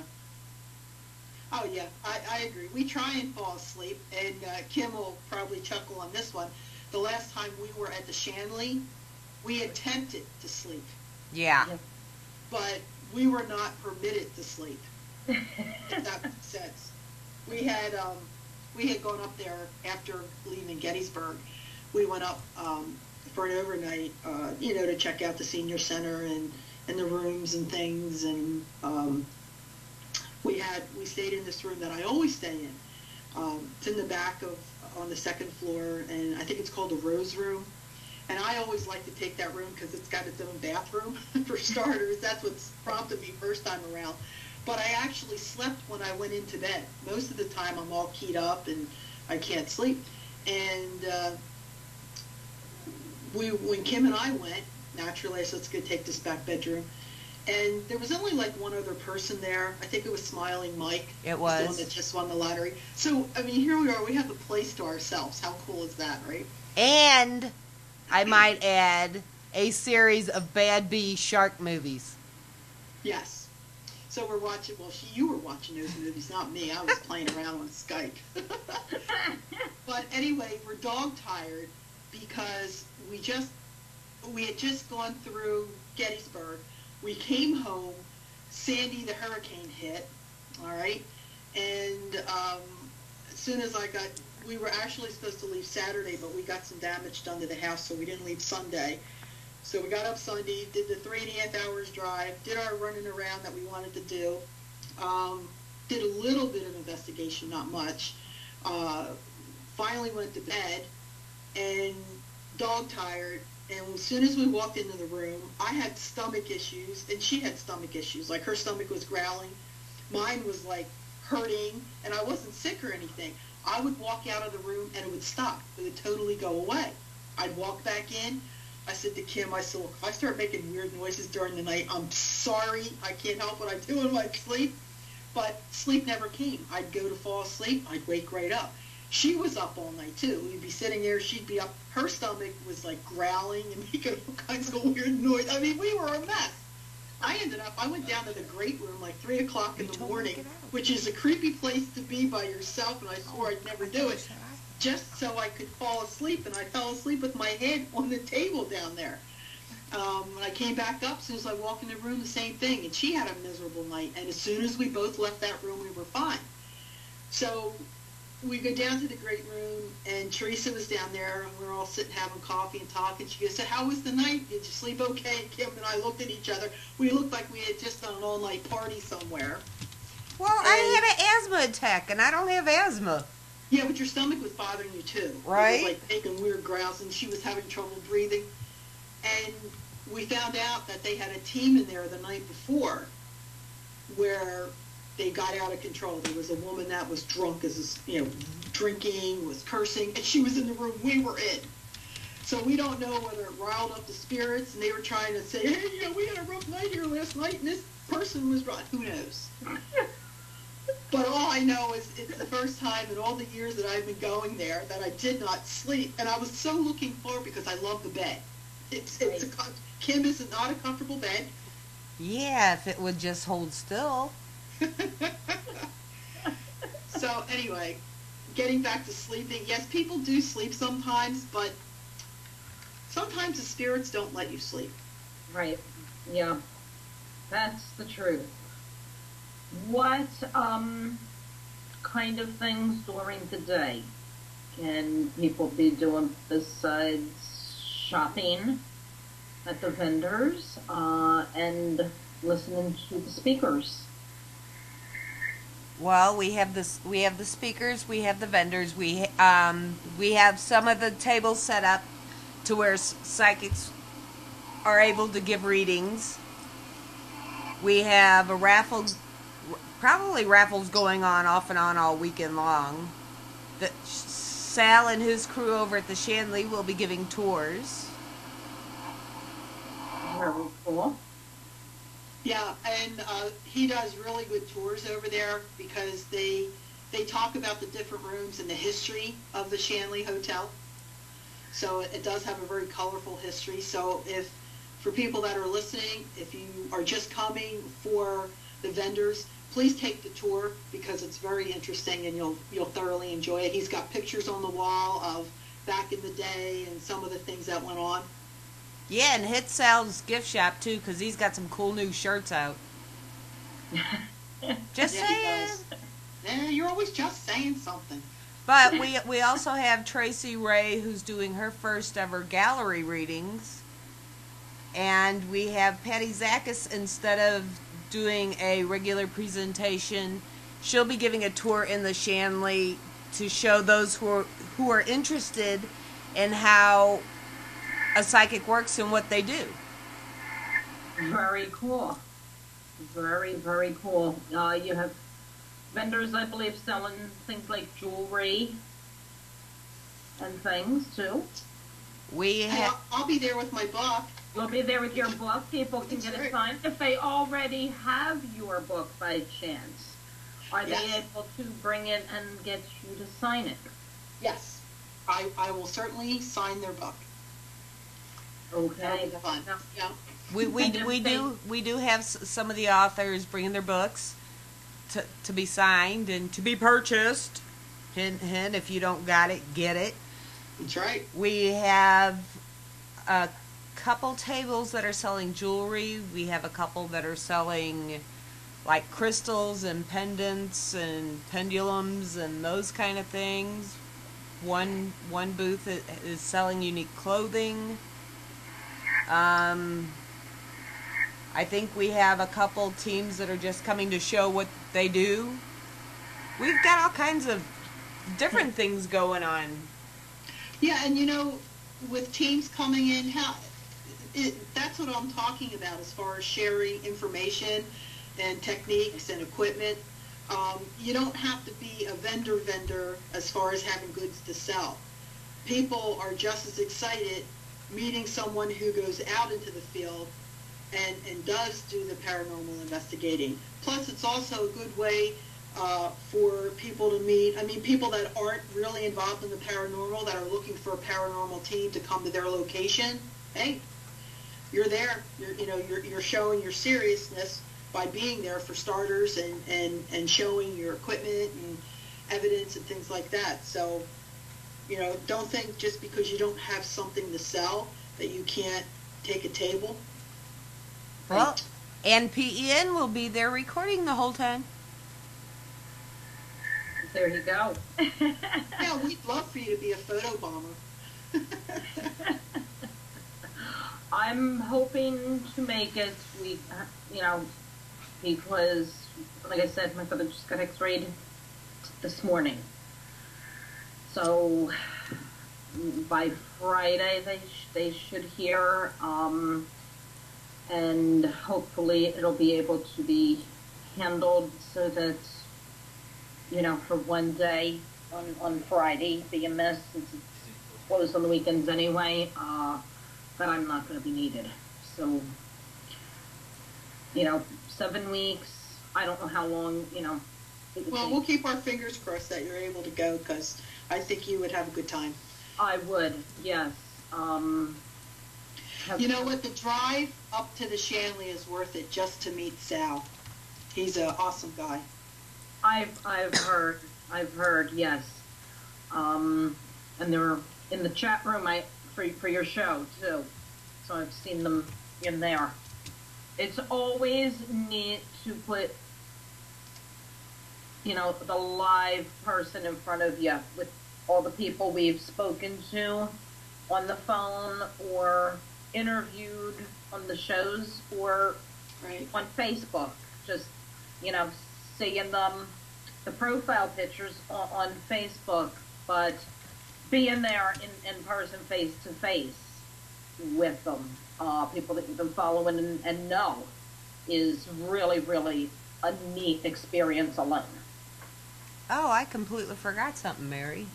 Oh, yeah, I agree. We try and fall asleep, and Kim will probably chuckle on this one. The last time we were at the Shanley, we attempted to sleep, Yeah. but we were not permitted to sleep, if that makes sense. We had gone up there after leaving Gettysburg. We went up for an overnight, to check out the senior center and the rooms and things, and we stayed in this room that I always stay in. It's in the back on the second floor, and I think it's called the Rose Room. And I always like to take that room because it's got its own bathroom, for starters. That's what's prompted me first time around. But I actually slept when I went into bed. Most of the time I'm all keyed up and I can't sleep. And when Kim and I went, naturally I said, let's go take this back bedroom. And there was only like one other person there. I think it was Smiling Mike. It was. The one that just won the lottery. So, I mean, here we are. We have the place to ourselves. How cool is that, right? And I might add a series of Bad Bee shark movies. Yes. So we're watching, you were watching those movies, not me. I was playing around on Skype. But anyway, we're dog tired because we had just gone through Gettysburg. We came home, Sandy the hurricane hit, all right? And as soon as we were actually supposed to leave Saturday, but we got some damage done to the house, so we didn't leave Sunday. So we got up Sunday, did the 3.5 hours drive, did our running around that we wanted to do, did a little bit of investigation, not much, finally went to bed, and dog tired. And as soon as we walked into the room, I had stomach issues, and she had stomach issues. Like, her stomach was growling. Mine was, like, hurting, and I wasn't sick or anything. I would walk out of the room, and it would stop. It would totally go away. I'd walk back in. I said to Kim, I said, look, if I start making weird noises during the night, I'm sorry. I can't help what I do in my sleep. But sleep never came. I'd go to fall asleep. I'd wake right up. She was up all night, too. We'd be sitting there. She'd be up. Her stomach was, like, growling and making all kinds of weird noise. I mean, we were a mess. I went down to the great room, like, 3 o'clock in the morning, which is a creepy place to be by yourself, and I swore I'd never do it, just so I could fall asleep. And I fell asleep with my head on the table down there. When I came back up, as soon as I walked in the room, the same thing. And she had a miserable night. And as soon as we both left that room, we were fine. So we go down to the great room, and Teresa was down there, and we were all sitting having coffee and talking. She goes, "So how was the night? Did you sleep okay?" And Kim and I looked at each other. We looked like we had just done an all-night party somewhere. Well, I had an asthma attack, and I don't have asthma. Yeah, but your stomach was bothering you too. Right. It was like making weird growls, and she was having trouble breathing. And we found out that they had a team in there the night before where they got out of control. There was a woman that was drunk, drinking, was cursing, and she was in the room we were in. So we don't know whether it riled up the spirits, and they were trying to say, "Hey, we had a rough night here last night, and this person was right." Who knows? But all I know is it's the first time in all the years that I've been going there that I did not sleep, and I was so looking forward because I love the bed. Kim is not a comfortable bed. Yeah, if it would just hold still. So anyway, getting back to sleeping, yes, people do sleep sometimes, but sometimes the spirits don't let you sleep. Right. Yeah. That's the truth. What kind of things during the day can people be doing besides shopping at the vendors and listening to the speakers? Well, we have the speakers, we have the vendors, we have some of the tables set up to where psychics are able to give readings. We have a raffle, probably raffles going on off and on all weekend long. Sal and his crew over at the Shanley will be giving tours. Very cool. Yeah, and he does really good tours over there because they talk about the different rooms and the history of the Shanley Hotel. So it does have a very colorful history. So for people that are listening, if you are just coming for the vendors, please take the tour because it's very interesting and you'll thoroughly enjoy it. He's got pictures on the wall of back in the day and some of the things that went on. Yeah, and hit Sal's gift shop too, because he's got some cool new shirts out. Just saying. Yeah, you're always just saying something. But we also have Tracy Ray, who's doing her first ever gallery readings. And we have Patty Zakis, instead of doing a regular presentation, she'll be giving a tour in the Shanley to show those who are interested in how a psychic works and what they do. Very cool. Very, very cool. You have vendors, I believe, selling things like jewelry and things, too. I'll be there with my book. You'll be there with your book. People can get it signed. If they already have your book by chance, are they able to bring it and get you to sign it? Yes. I will certainly sign their book. Okay. That'll be fun. Yeah. We do have some of the authors bringing their books to be signed and to be purchased. Hint, hint, if you don't got it, get it. That's right. We have a couple tables that are selling jewelry. We have a couple that are selling like crystals and pendants and pendulums and those kind of things. One booth is selling unique clothing. I think we have a couple teams that are just coming to show what they do. We've got all kinds of different things going on. Yeah, and with teams coming in, that's what I'm talking about as far as sharing information and techniques and equipment. You don't have to be a vendor as far as having goods to sell. People are just as excited meeting someone who goes out into the field and does do the paranormal investigating. Plus, it's also a good way for people to meet, people that aren't really involved in the paranormal, that are looking for a paranormal team to come to their location. Hey, you're there. You're showing your seriousness by being there for starters and showing your equipment and evidence and things like that. So, don't think just because you don't have something to sell that you can't take a table. Well, and PEN will be there recording the whole time. There you go. Yeah, we'd love for you to be a photo bomber. I'm hoping to make it. You know, because, like I said, my father just got X-rayed this morning. So by Friday they should hear, and hopefully it'll be able to be handled so that, for one day on Friday, be a miss since it's closed on the weekends anyway, that I'm not going to be needed. So, 7 weeks, I don't know how long, it would Well, take. we'll keep our fingers crossed that you're able to go, because I think you would have a good time. I would, yes. You know what? The drive up to the Shanley is worth it just to meet Sal. He's an awesome guy. I've heard, yes. And they're in the chat room for your show too, so I've seen them in there. It's always neat to put, the live person in front of you with all the people we've spoken to on the phone or interviewed on the shows or Right. on Facebook. Just, seeing them, the profile pictures on Facebook, but being there in person, face to face with them, people that you've been following and know, is really, really a neat experience alone. Oh, I completely forgot something, Mary.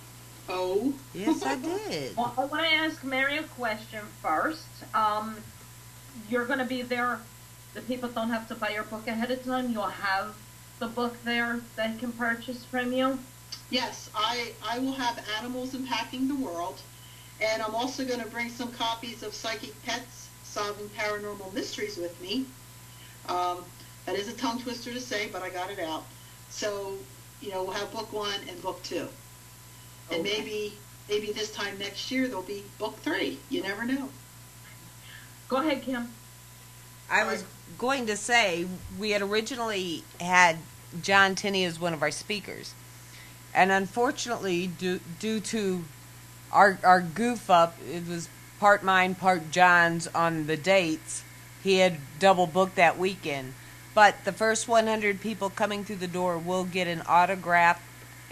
Oh? Yes, I did. Well, I want to ask Mary a question first. You're going to be there. The people don't have to buy your book ahead of time. You'll have the book there they can purchase from you. Yes, I will have Animals Impacting the World, and I'm also going to bring some copies of Psychic Pets Solving Paranormal Mysteries with me. That is a tongue twister to say, but I got it out. So, we'll have book 1 and book 2. And Okay. maybe this time next year there'll be book 3. You never know. Go ahead, Kim. I was going to say, we had originally had John Tinney as one of our speakers. And unfortunately, due to our goof up, it was part mine, part John's on the dates. He had double booked that weekend. But the first 100 people coming through the door will get a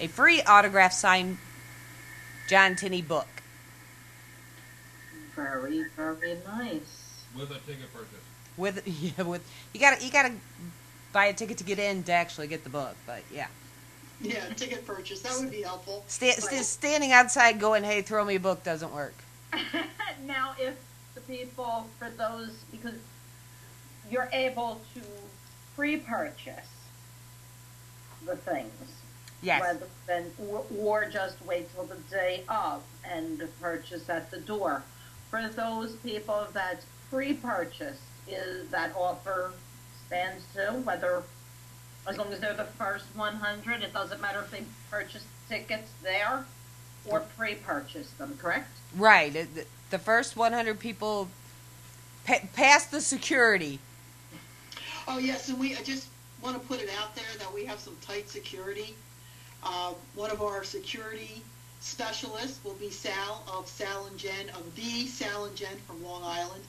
free autograph signed John Tinney book. Very, very nice. With a ticket purchase. You gotta buy a ticket to get in to actually get the book. But yeah. Yeah, ticket purchase. That would be helpful. Standing outside going, hey, throw me a book doesn't work. Now, if the people, for those, because you're able to pre-purchase the things, Yes. rather than, or just wait till the day of and purchase at the door. For those people that pre-purchase, is that offer stands too, whether, as long as they're the first 100, it doesn't matter if they purchase tickets there or pre-purchase them, correct? Right. The first 100 people pass the security. Oh, yes, and I just want to put it out there that we have some tight security. One of our security specialists will be Sal of Sal and Jen, of the Sal and Jen from Long Island.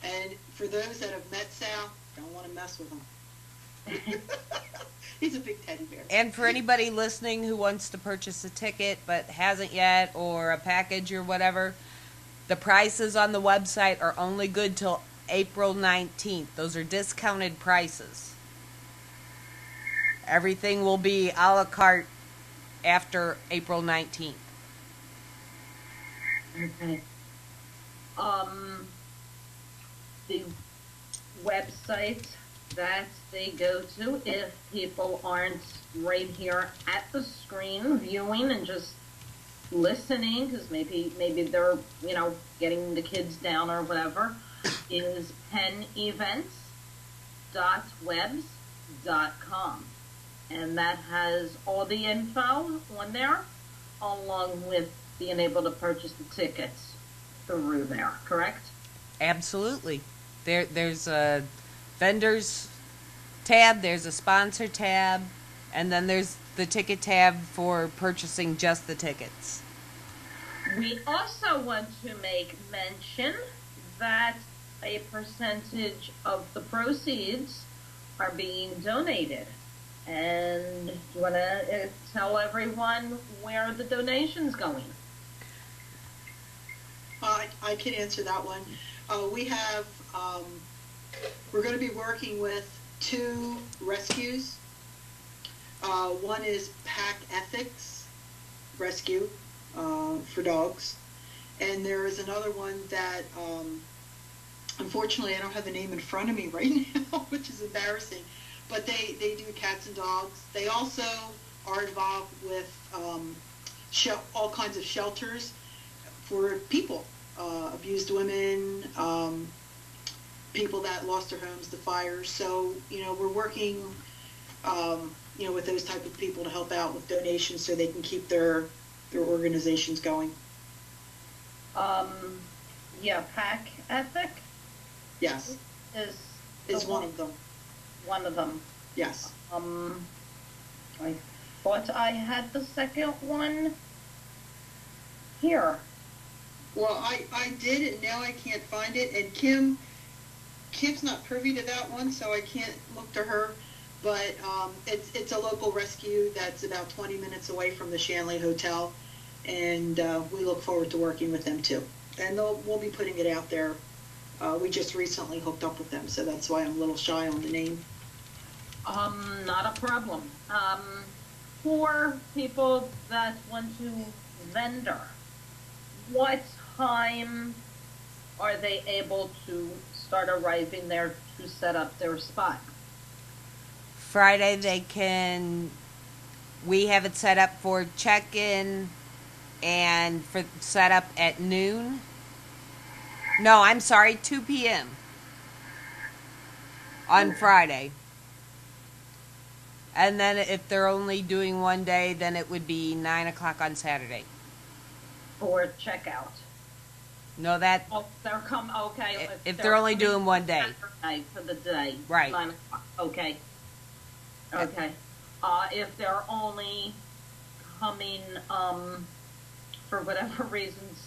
And for those that have met Sal, don't want to mess with him. He's a big teddy bear. And for anybody listening who wants to purchase a ticket but hasn't yet, or a package or whatever, the prices on the website are only good till April 19th. Those are discounted prices. Everything will be a la carte after April 19th. Okay. The website that they go to, if people aren't right here at the screen viewing and just listening, because maybe they're, getting the kids down or whatever, is penevents.webs.com. And that has all the info on there, along with being able to purchase the tickets through there, correct? Absolutely. There's a vendors tab, there's a sponsor tab, and then there's the ticket tab for purchasing just the tickets. We also want to make mention that a percentage of the proceeds are being donated. And do you want to tell everyone where the donation's going? I can answer that one. We have, we're going to be working with 2 rescues. One is Pack Ethics Rescue for dogs. And there is another one that, unfortunately, I don't have the name in front of me right now, which is embarrassing. But they do cats and dogs. They also are involved with all kinds of shelters for people, abused women, people that lost their homes to fires. So, we're working, with those type of people to help out with donations so they can keep their organizations going. Yeah, Pack Ethic? Yes. Is one of them. One of them. Yes. I thought I had the second one here. Well, I did, and now I can't find it. And Kim's not privy to that one, so I can't look to her. But it's a local rescue that's about 20 minutes away from the Shanley Hotel, and we look forward to working with them too. And we'll be putting it out there. We just recently hooked up with them, so that's why I'm a little shy on the name. Not a problem. For people that want to vendor, what time are they able to start arriving there to set up their spot? Friday we have it set up for check-in and for set up at noon. No, I'm sorry, 2 p.m. on Friday. And then if they're only doing one day, then it would be 9 o'clock on Saturday. For checkout. No, that... Oh, they're okay. If they're only doing one day. Saturday for the day. Right. 9 o'clock. Okay. Okay. If they're only coming, for whatever reasons,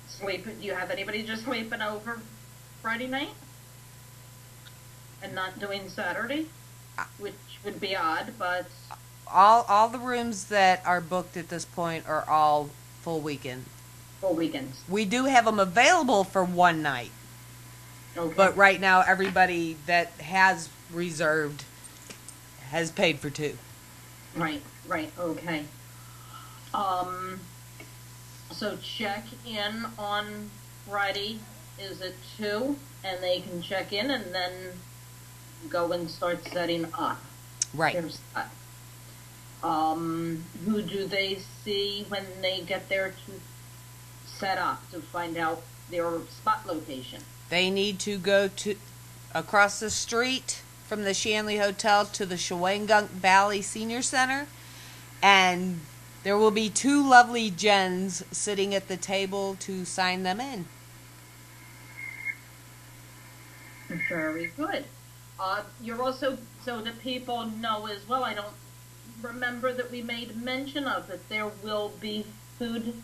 sleeping, do you have anybody just sleeping over Friday night? And not doing Saturday? Which would be odd, but... All the rooms that are booked at this point are all full weekend. Full weekends. We do have them available for one night. Okay. But right now, everybody that has reserved has paid for 2. Right, okay. So check in on Friday is at 2, and they can check in and then go and start setting up. Right. Their spot. Who do they see when they get there to set up to find out their spot location? They need to go to across the street from the Shanley Hotel to the Shawangunk Valley Senior Center, and there will be 2 lovely Jens sitting at the table to sign them in. Very good. You're also, so that people know as well, I don't remember that we made mention of it, there will be food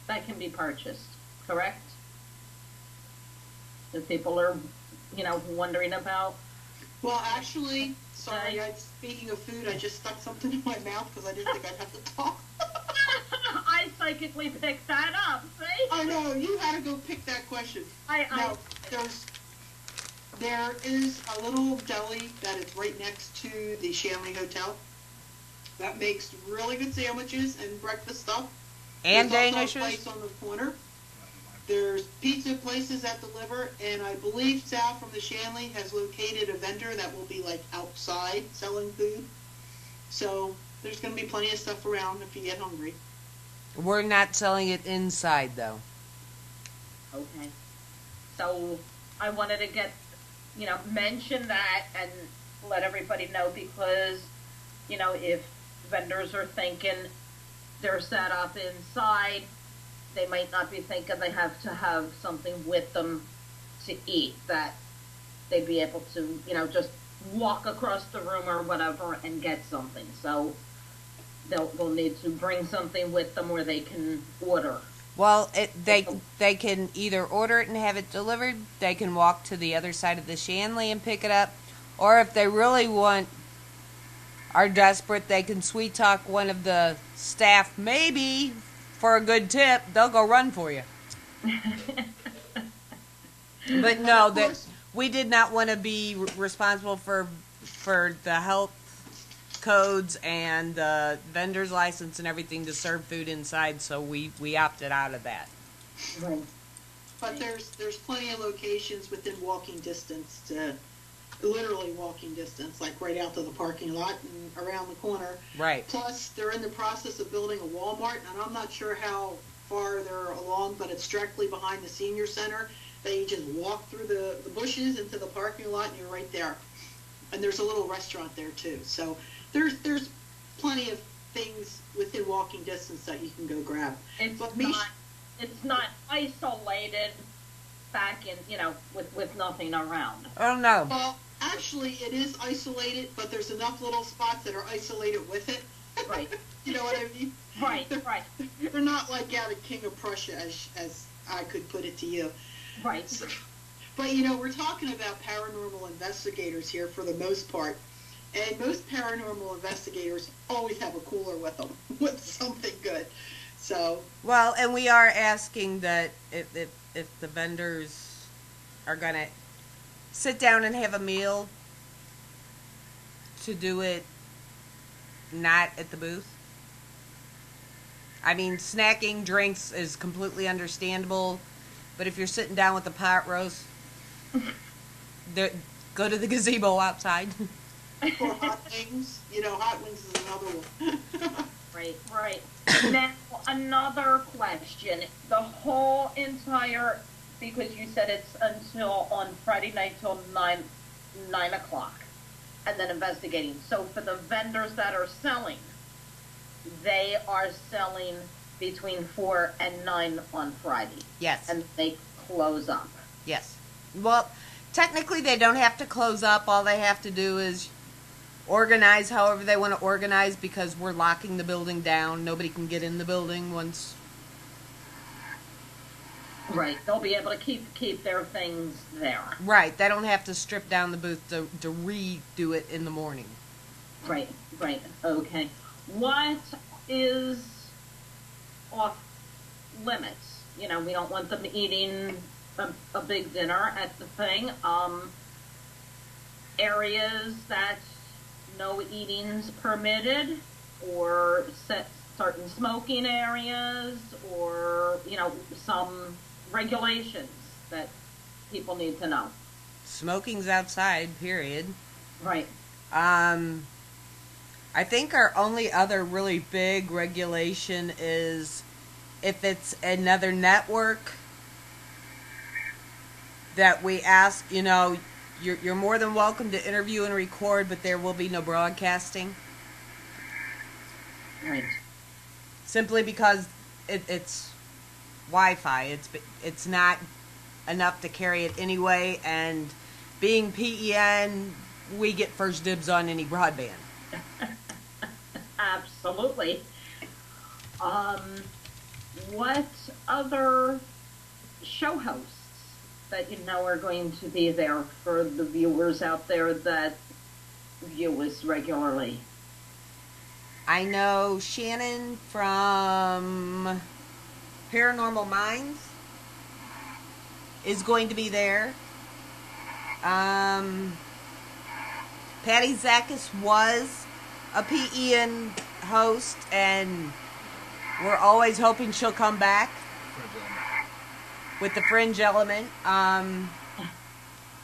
that can be purchased, correct? That people are, wondering about. Well, actually, sorry, speaking of food, I just stuck something in my mouth because I didn't think I'd have to talk. I psychically picked that up, see? I know, you had to go pick that question. There is a little deli that is right next to the Shanley Hotel that makes really good sandwiches and breakfast stuff. And There's Danishes? also a place on the corner. There's pizza places that deliver, and I believe Sal from the Shanley has located a vendor that will be like outside selling food. So there's going to be plenty of stuff around if you get hungry. We're not selling it inside, though. Okay. So I wanted to mention that and let everybody know because, if vendors are thinking they're set up inside, they might not be thinking they have to have something with them to eat, that they'd be able to, just walk across the room or whatever and get something. So they'll need to bring something with them where they can order. Well, they can either order it and have it delivered. They can walk to the other side of the Shanley and pick it up, or if they really are desperate, they can sweet talk one of the staff. Maybe for a good tip, they'll go run for you. But no, that we did not want to be responsible for the health codes and the vendor's license and everything to serve food inside, so we opted out of that. Right. But there's plenty of locations within walking distance, literally walking distance, like right out to the parking lot and around the corner. Right. Plus, they're in the process of building a Walmart, and I'm not sure how far they're along, but it's directly behind the senior center. They just walk through the bushes into the parking lot, and you're right there. And there's a little restaurant there too. So there's plenty of things within walking distance that you can go grab. It's not isolated back in, with nothing around. Oh no. Well, actually, it is isolated, but there's enough little spots that are isolated with it. Right. You know what I mean? Right. They're not like out of King of Prussia, as I could put it to you. Right. So, but we're talking about paranormal investigators here for the most part, and most paranormal investigators always have a cooler with them with something good. So. Well, and we are asking that if the vendors are gonna sit down and have a meal, to do it not at the booth. I mean, snacking, drinks is completely understandable, but if you're sitting down with the pot roast, go to the gazebo outside. Or hot wings. Hot wings is another one. Right. Now, another question. The whole entire, because you said it's until on Friday night till 9 o'clock, and then investigating. So for the vendors that are selling, they are selling between 4 and 9 on Friday. Yes. And they close up. Yes. Well, technically they don't have to close up. All they have to do is organize however they want to organize, because we're locking the building down. Nobody can get in the building once. Right. They'll be able to keep their things there. Right. They don't have to strip down the booth to redo it in the morning. Right. Okay. What is off limits? We don't want them eating a big dinner at the thing. Areas that no eating's permitted, or set certain smoking areas, or some regulations that people need to know. Smoking's outside, period. Right. I think our only other really big regulation is if it's another network that we ask, you're more than welcome to interview and record, but there will be no broadcasting. Right. Simply because it's Wi-Fi. It's not enough to carry it anyway, and being PEN, we get first dibs on any broadband. Absolutely. What other show hosts that are going to be there for the viewers out there that view us regularly? I know Shannon from Paranormal Minds is going to be there. Patty Zakis was a PEN host, and we're always hoping she'll come back with the fringe element.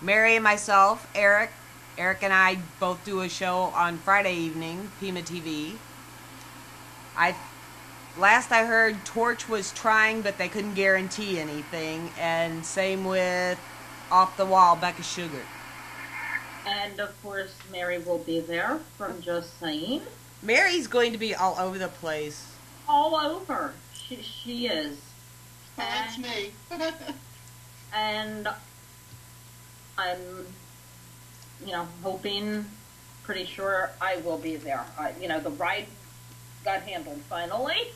Mary and myself, Eric and I both do a show on Friday evening, Pima TV. Last I heard, Torch was trying, but they couldn't guarantee anything, and same with Off the Wall, Becca Sugar. And of course, Mary will be there from Just Saying. Mary's going to be all over the place. All over. She is. That's me. And I'm hoping, pretty sure I will be there. The ride got handled finally,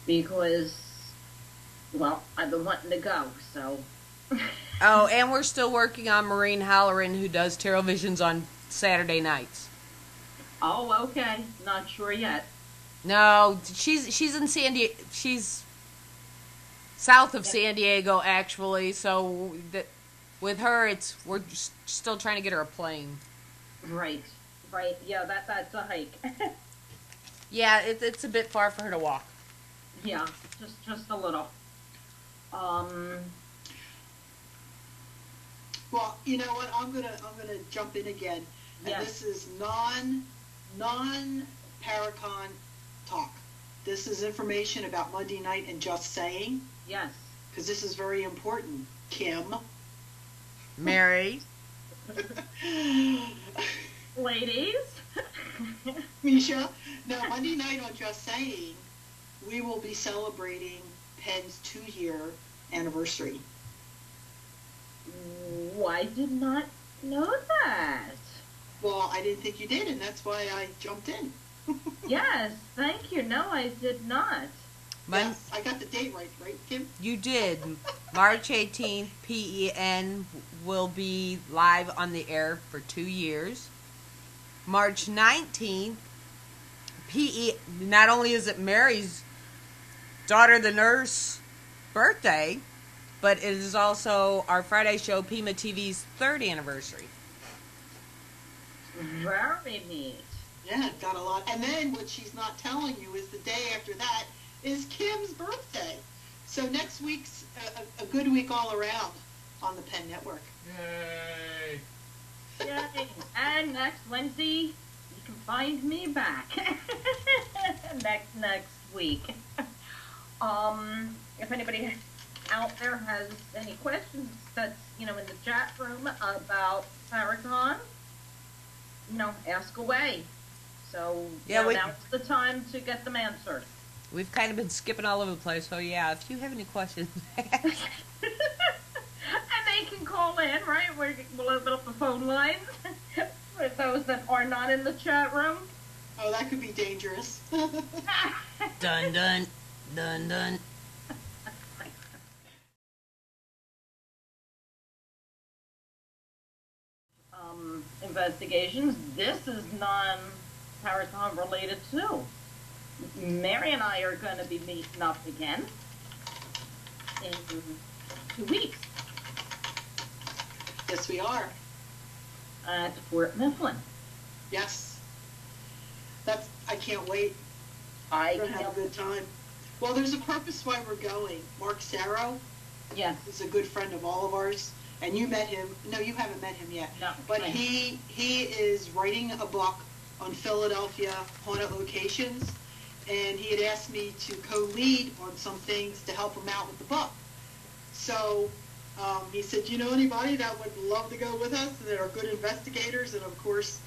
because, well, I've been wanting to go, so. Oh, and we're still working on Maureen Halloran, who does Tarot Visions on Saturday nights. Oh, okay. Not sure yet. No, she's in San Diego. She's south of San Diego, actually. So with her, we're just still trying to get her a plane. Right. Yeah, that's a hike. Yeah, it's a bit far for her to walk. Yeah, just a little. Well, you know what? I'm gonna jump in again, and Yes. this is non-Paracon talk. This is information about Monday night and Just Saying, Yes. because this is very important. Kim, Mary. Ladies. Misha. Now, Monday night on Just Saying, we will be celebrating Penn's 2-year anniversary. I did not know that. Well, I didn't think you did, and that's why I jumped in. Yes, thank you. No, I did not. Yes, I got the date right, Kim? You did. March 18th, PEN will be live on the air for 2 years. March 19th, not only is it Mary's daughter, the nurse, birthday, but it is also our Friday show, Pima TV's 3rd anniversary. Very neat. Yeah, got a lot. And then what she's not telling you is the day after that is Kim's birthday. So next week's a good week all around on the Penn Network. Yay! Yay. And next Wednesday, you can find me back. next week. If anybody out there has any questions that's, in the chat room about Paracon, ask away. So, now's the time to get them answered. We've kind of been skipping all over the place, so yeah, if you have any questions. And they can call in, right? We'll open up the phone lines for those that are not in the chat room. Oh, that could be dangerous. Dun, dun, dun, dun. Investigations. This is non-Paracon related too. Mary and I are going to be meeting up again in 2 weeks Yes, we are. at Fort Mifflin. Yes. I can't wait. I We're going to have a good time. Well, there's a purpose why we're going. Mark Sarro Yes. is a good friend of all of ours. And you met him. No, you haven't met him yet. No. But no. he is writing a book on Philadelphia haunted locations. And he had asked me to co-lead on some things to help him out with the book. So he said, you know anybody that would love to go with us that are good investigators? And of course,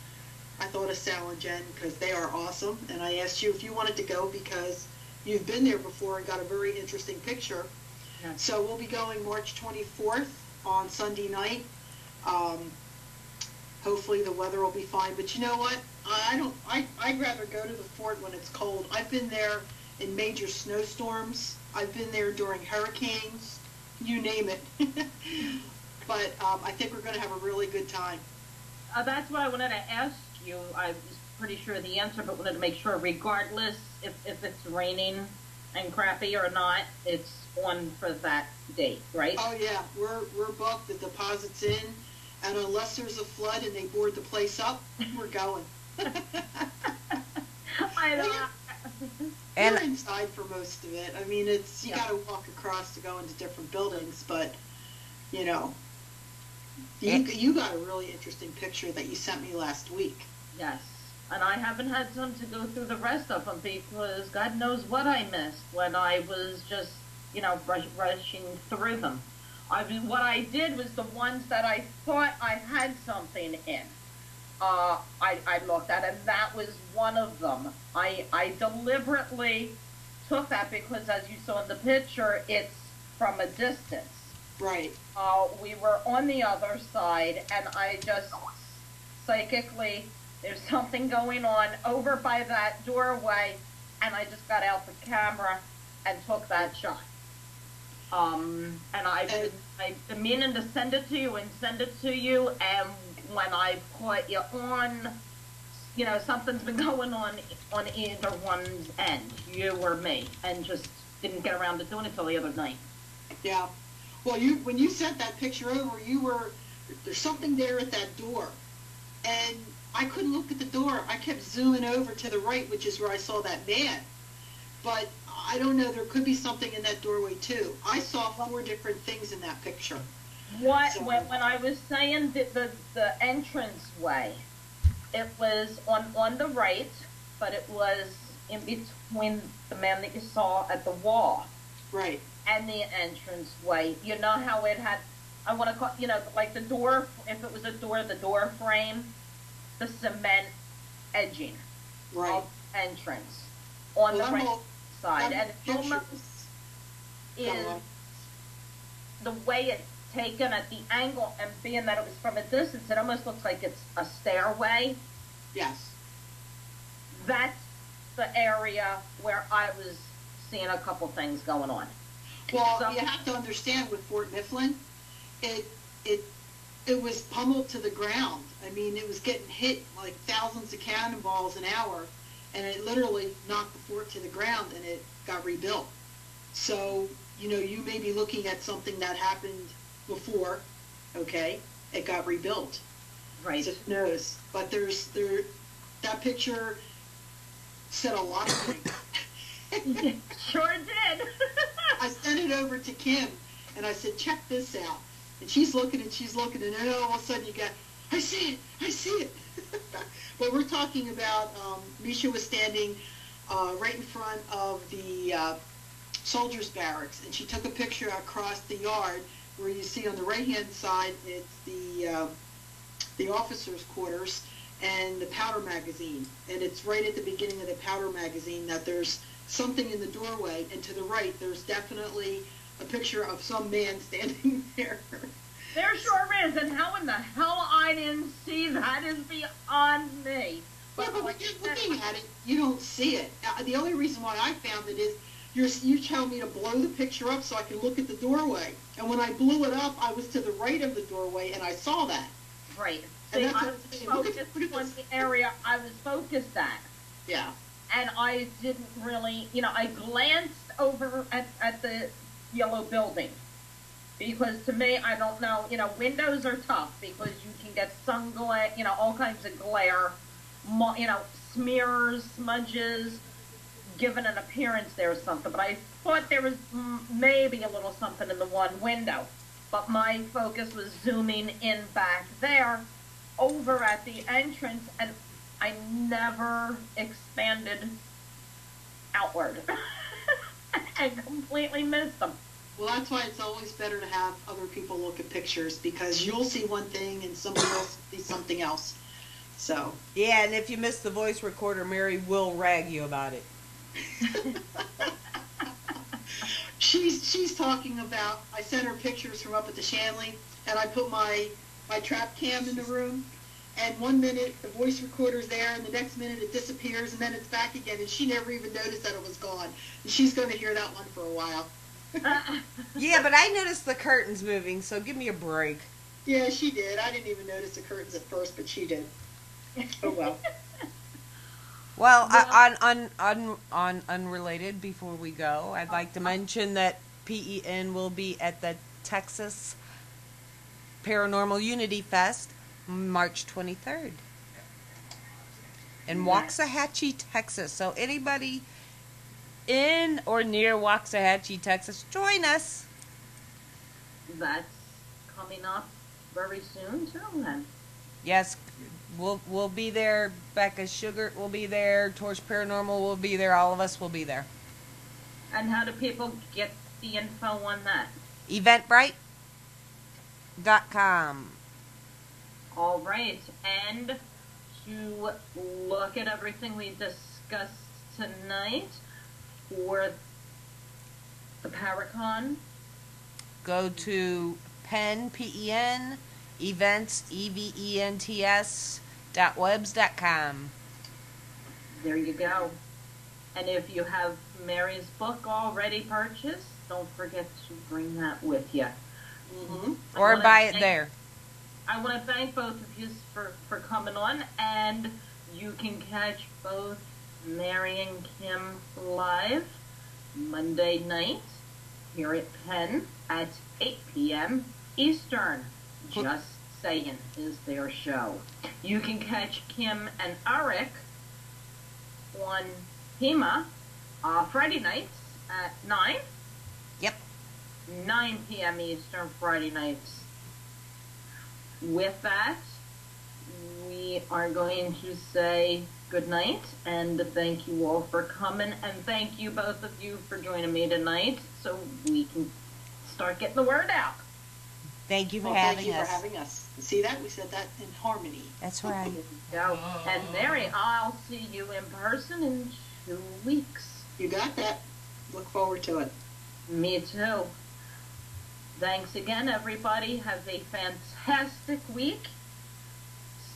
I thought of Sal and Jen because they are awesome. And I asked you if you wanted to go because you've been there before and got a very interesting picture. Yes. So we'll be going March 24th on Sunday night. Hopefully the weather will be fine. But you know what? I'd rather go to the fort when it's cold. I've been there in major snowstorms. I've been there during hurricanes. You name it. But I think we're going to have a really good time. That's what I wanted to ask you. I was pretty sure the answer, but wanted to make sure, regardless if it's raining and crappy or not, it's on for that date, right? Oh yeah, we're booked. The deposit's in, and unless there's a flood and they board the place up, we're going. I know. And We're inside for most of it. I mean, you Yeah. got to walk across to go into different buildings, but you And- you got a really interesting picture that you sent me last week. Yes. And I haven't had time to go through the rest of them because God knows what I missed when I was just, rushing through them. What I did was the ones that I thought I had something in. I looked at, and that was one of them. I deliberately took that because, as you saw in the picture, it's from a distance. Right. We were on the other side, and I just psychically, there's something going on over by that doorway, and I just got out the camera and took that shot. And I've been meaning to send it to you, and when I put you on, something's been going on either one's end, you or me, and just didn't get around to doing it till the other night. Yeah. Well, when you sent that picture over, there's something there at that door, and I couldn't look at the door. I kept zooming over to the right, which is where I saw that man. But I don't know, there could be something in that doorway too. I saw 4 different things in that picture. When I was saying the entrance way, it was on the right, but it was in between the man that you saw at the wall. Right. And the entrance way. You know how it had, I want to call, like the door, if it was a door, the door frame, the cement edging. Right. Of entrance on the right side. And it almost is the way it's taken at the angle, and being that it was from a distance, it almost looks like it's a stairway. Yes. That's the area where I was seeing a couple things going on. Well, you have to understand with Fort Mifflin, it was pummeled to the ground. I mean, it was getting hit like thousands of cannonballs an hour, and it literally knocked the fort to the ground, and it got rebuilt. So, you may be looking at something that happened before, okay? It got rebuilt. Right. So who knows? But that picture said a lot of things. Sure did. I sent it over to Kim, and I said, check this out. And she's looking, and then all of a sudden you get, I see it. But we're talking about, Misha was standing right in front of the soldiers' barracks, and she took a picture across the yard where you see on the right-hand side, it's the officers' quarters and the powder magazine. And it's right at the beginning of the powder magazine that there's something in the doorway, and to the right, there's definitely a picture of some man standing there. There sure is, and how in the hell I didn't see that is beyond me. But when you're looking at it, you don't see it. The only reason why I found it is you tell me to blow the picture up so I can look at the doorway. And when I blew it up, I was to the right of the doorway, and I saw that. Right. And See, I was focused on the area I was focused at. Yeah. And I didn't really, I glanced over at the yellow building. Because to me, I don't know, windows are tough because you can get sun glare, all kinds of glare, smears, smudges, given an appearance there or something. But I thought there was maybe a little something in the one window. But my focus was zooming in back there, over at the entrance, and I never expanded outward. I completely missed them. Well, that's why it's always better to have other people look at pictures, because you'll see one thing and somebody else sees something else. So. Yeah, and if you miss the voice recorder, Mary will rag you about it. She's talking about, I sent her pictures from up at the Shanley, and I put my trap cam in the room, and 1 minute the voice recorder's there, and the next minute it disappears, and then it's back again, and she never even noticed that it was gone. And she's going to hear that one for a while. Yeah, but I noticed the curtains moving, so give me a break. Yeah, she did. I didn't even notice the curtains at first, but she did. Oh, well. Well, on unrelated, before we go, I'd like to mention that PEN will be at the Texas Paranormal Unity Fest March 23rd in Waxahachie, Texas. So anybody in or near Waxahachie, Texas, join us. That's coming up very soon, too, then. Yes, we'll be there. Becca Sugar will be there. Torch Paranormal will be there. All of us will be there. And how do people get the info on that? Eventbrite.com. All right, and to look at everything we discussed tonight for the Paracon. go to PEN, P-E-N, events, E-V-E-N-T-S, .webs.com. There you go. And if you have Mary's book already purchased, don't forget to bring that with you. Mm-hmm. Or buy it there. I want to thank both of you for coming on, and you can catch both Mary and Kim live Monday night here at Penn at 8 p.m. Eastern. Just Saying is their show. You can catch Kim and Eric on HEMA Friday nights at 9. Yep. 9 p.m. Eastern Friday nights. With that, we are going to say good night and thank you all for coming, and thank you both of you for joining me tonight so we can start getting the word out. Thank you for Thank you having us. for having us. See that? We said that in harmony. That's right. Go. And Mary, I'll see you in person in 2 weeks. You got that. Look forward to it. Me too. Thanks again, everybody. Have a fantastic week.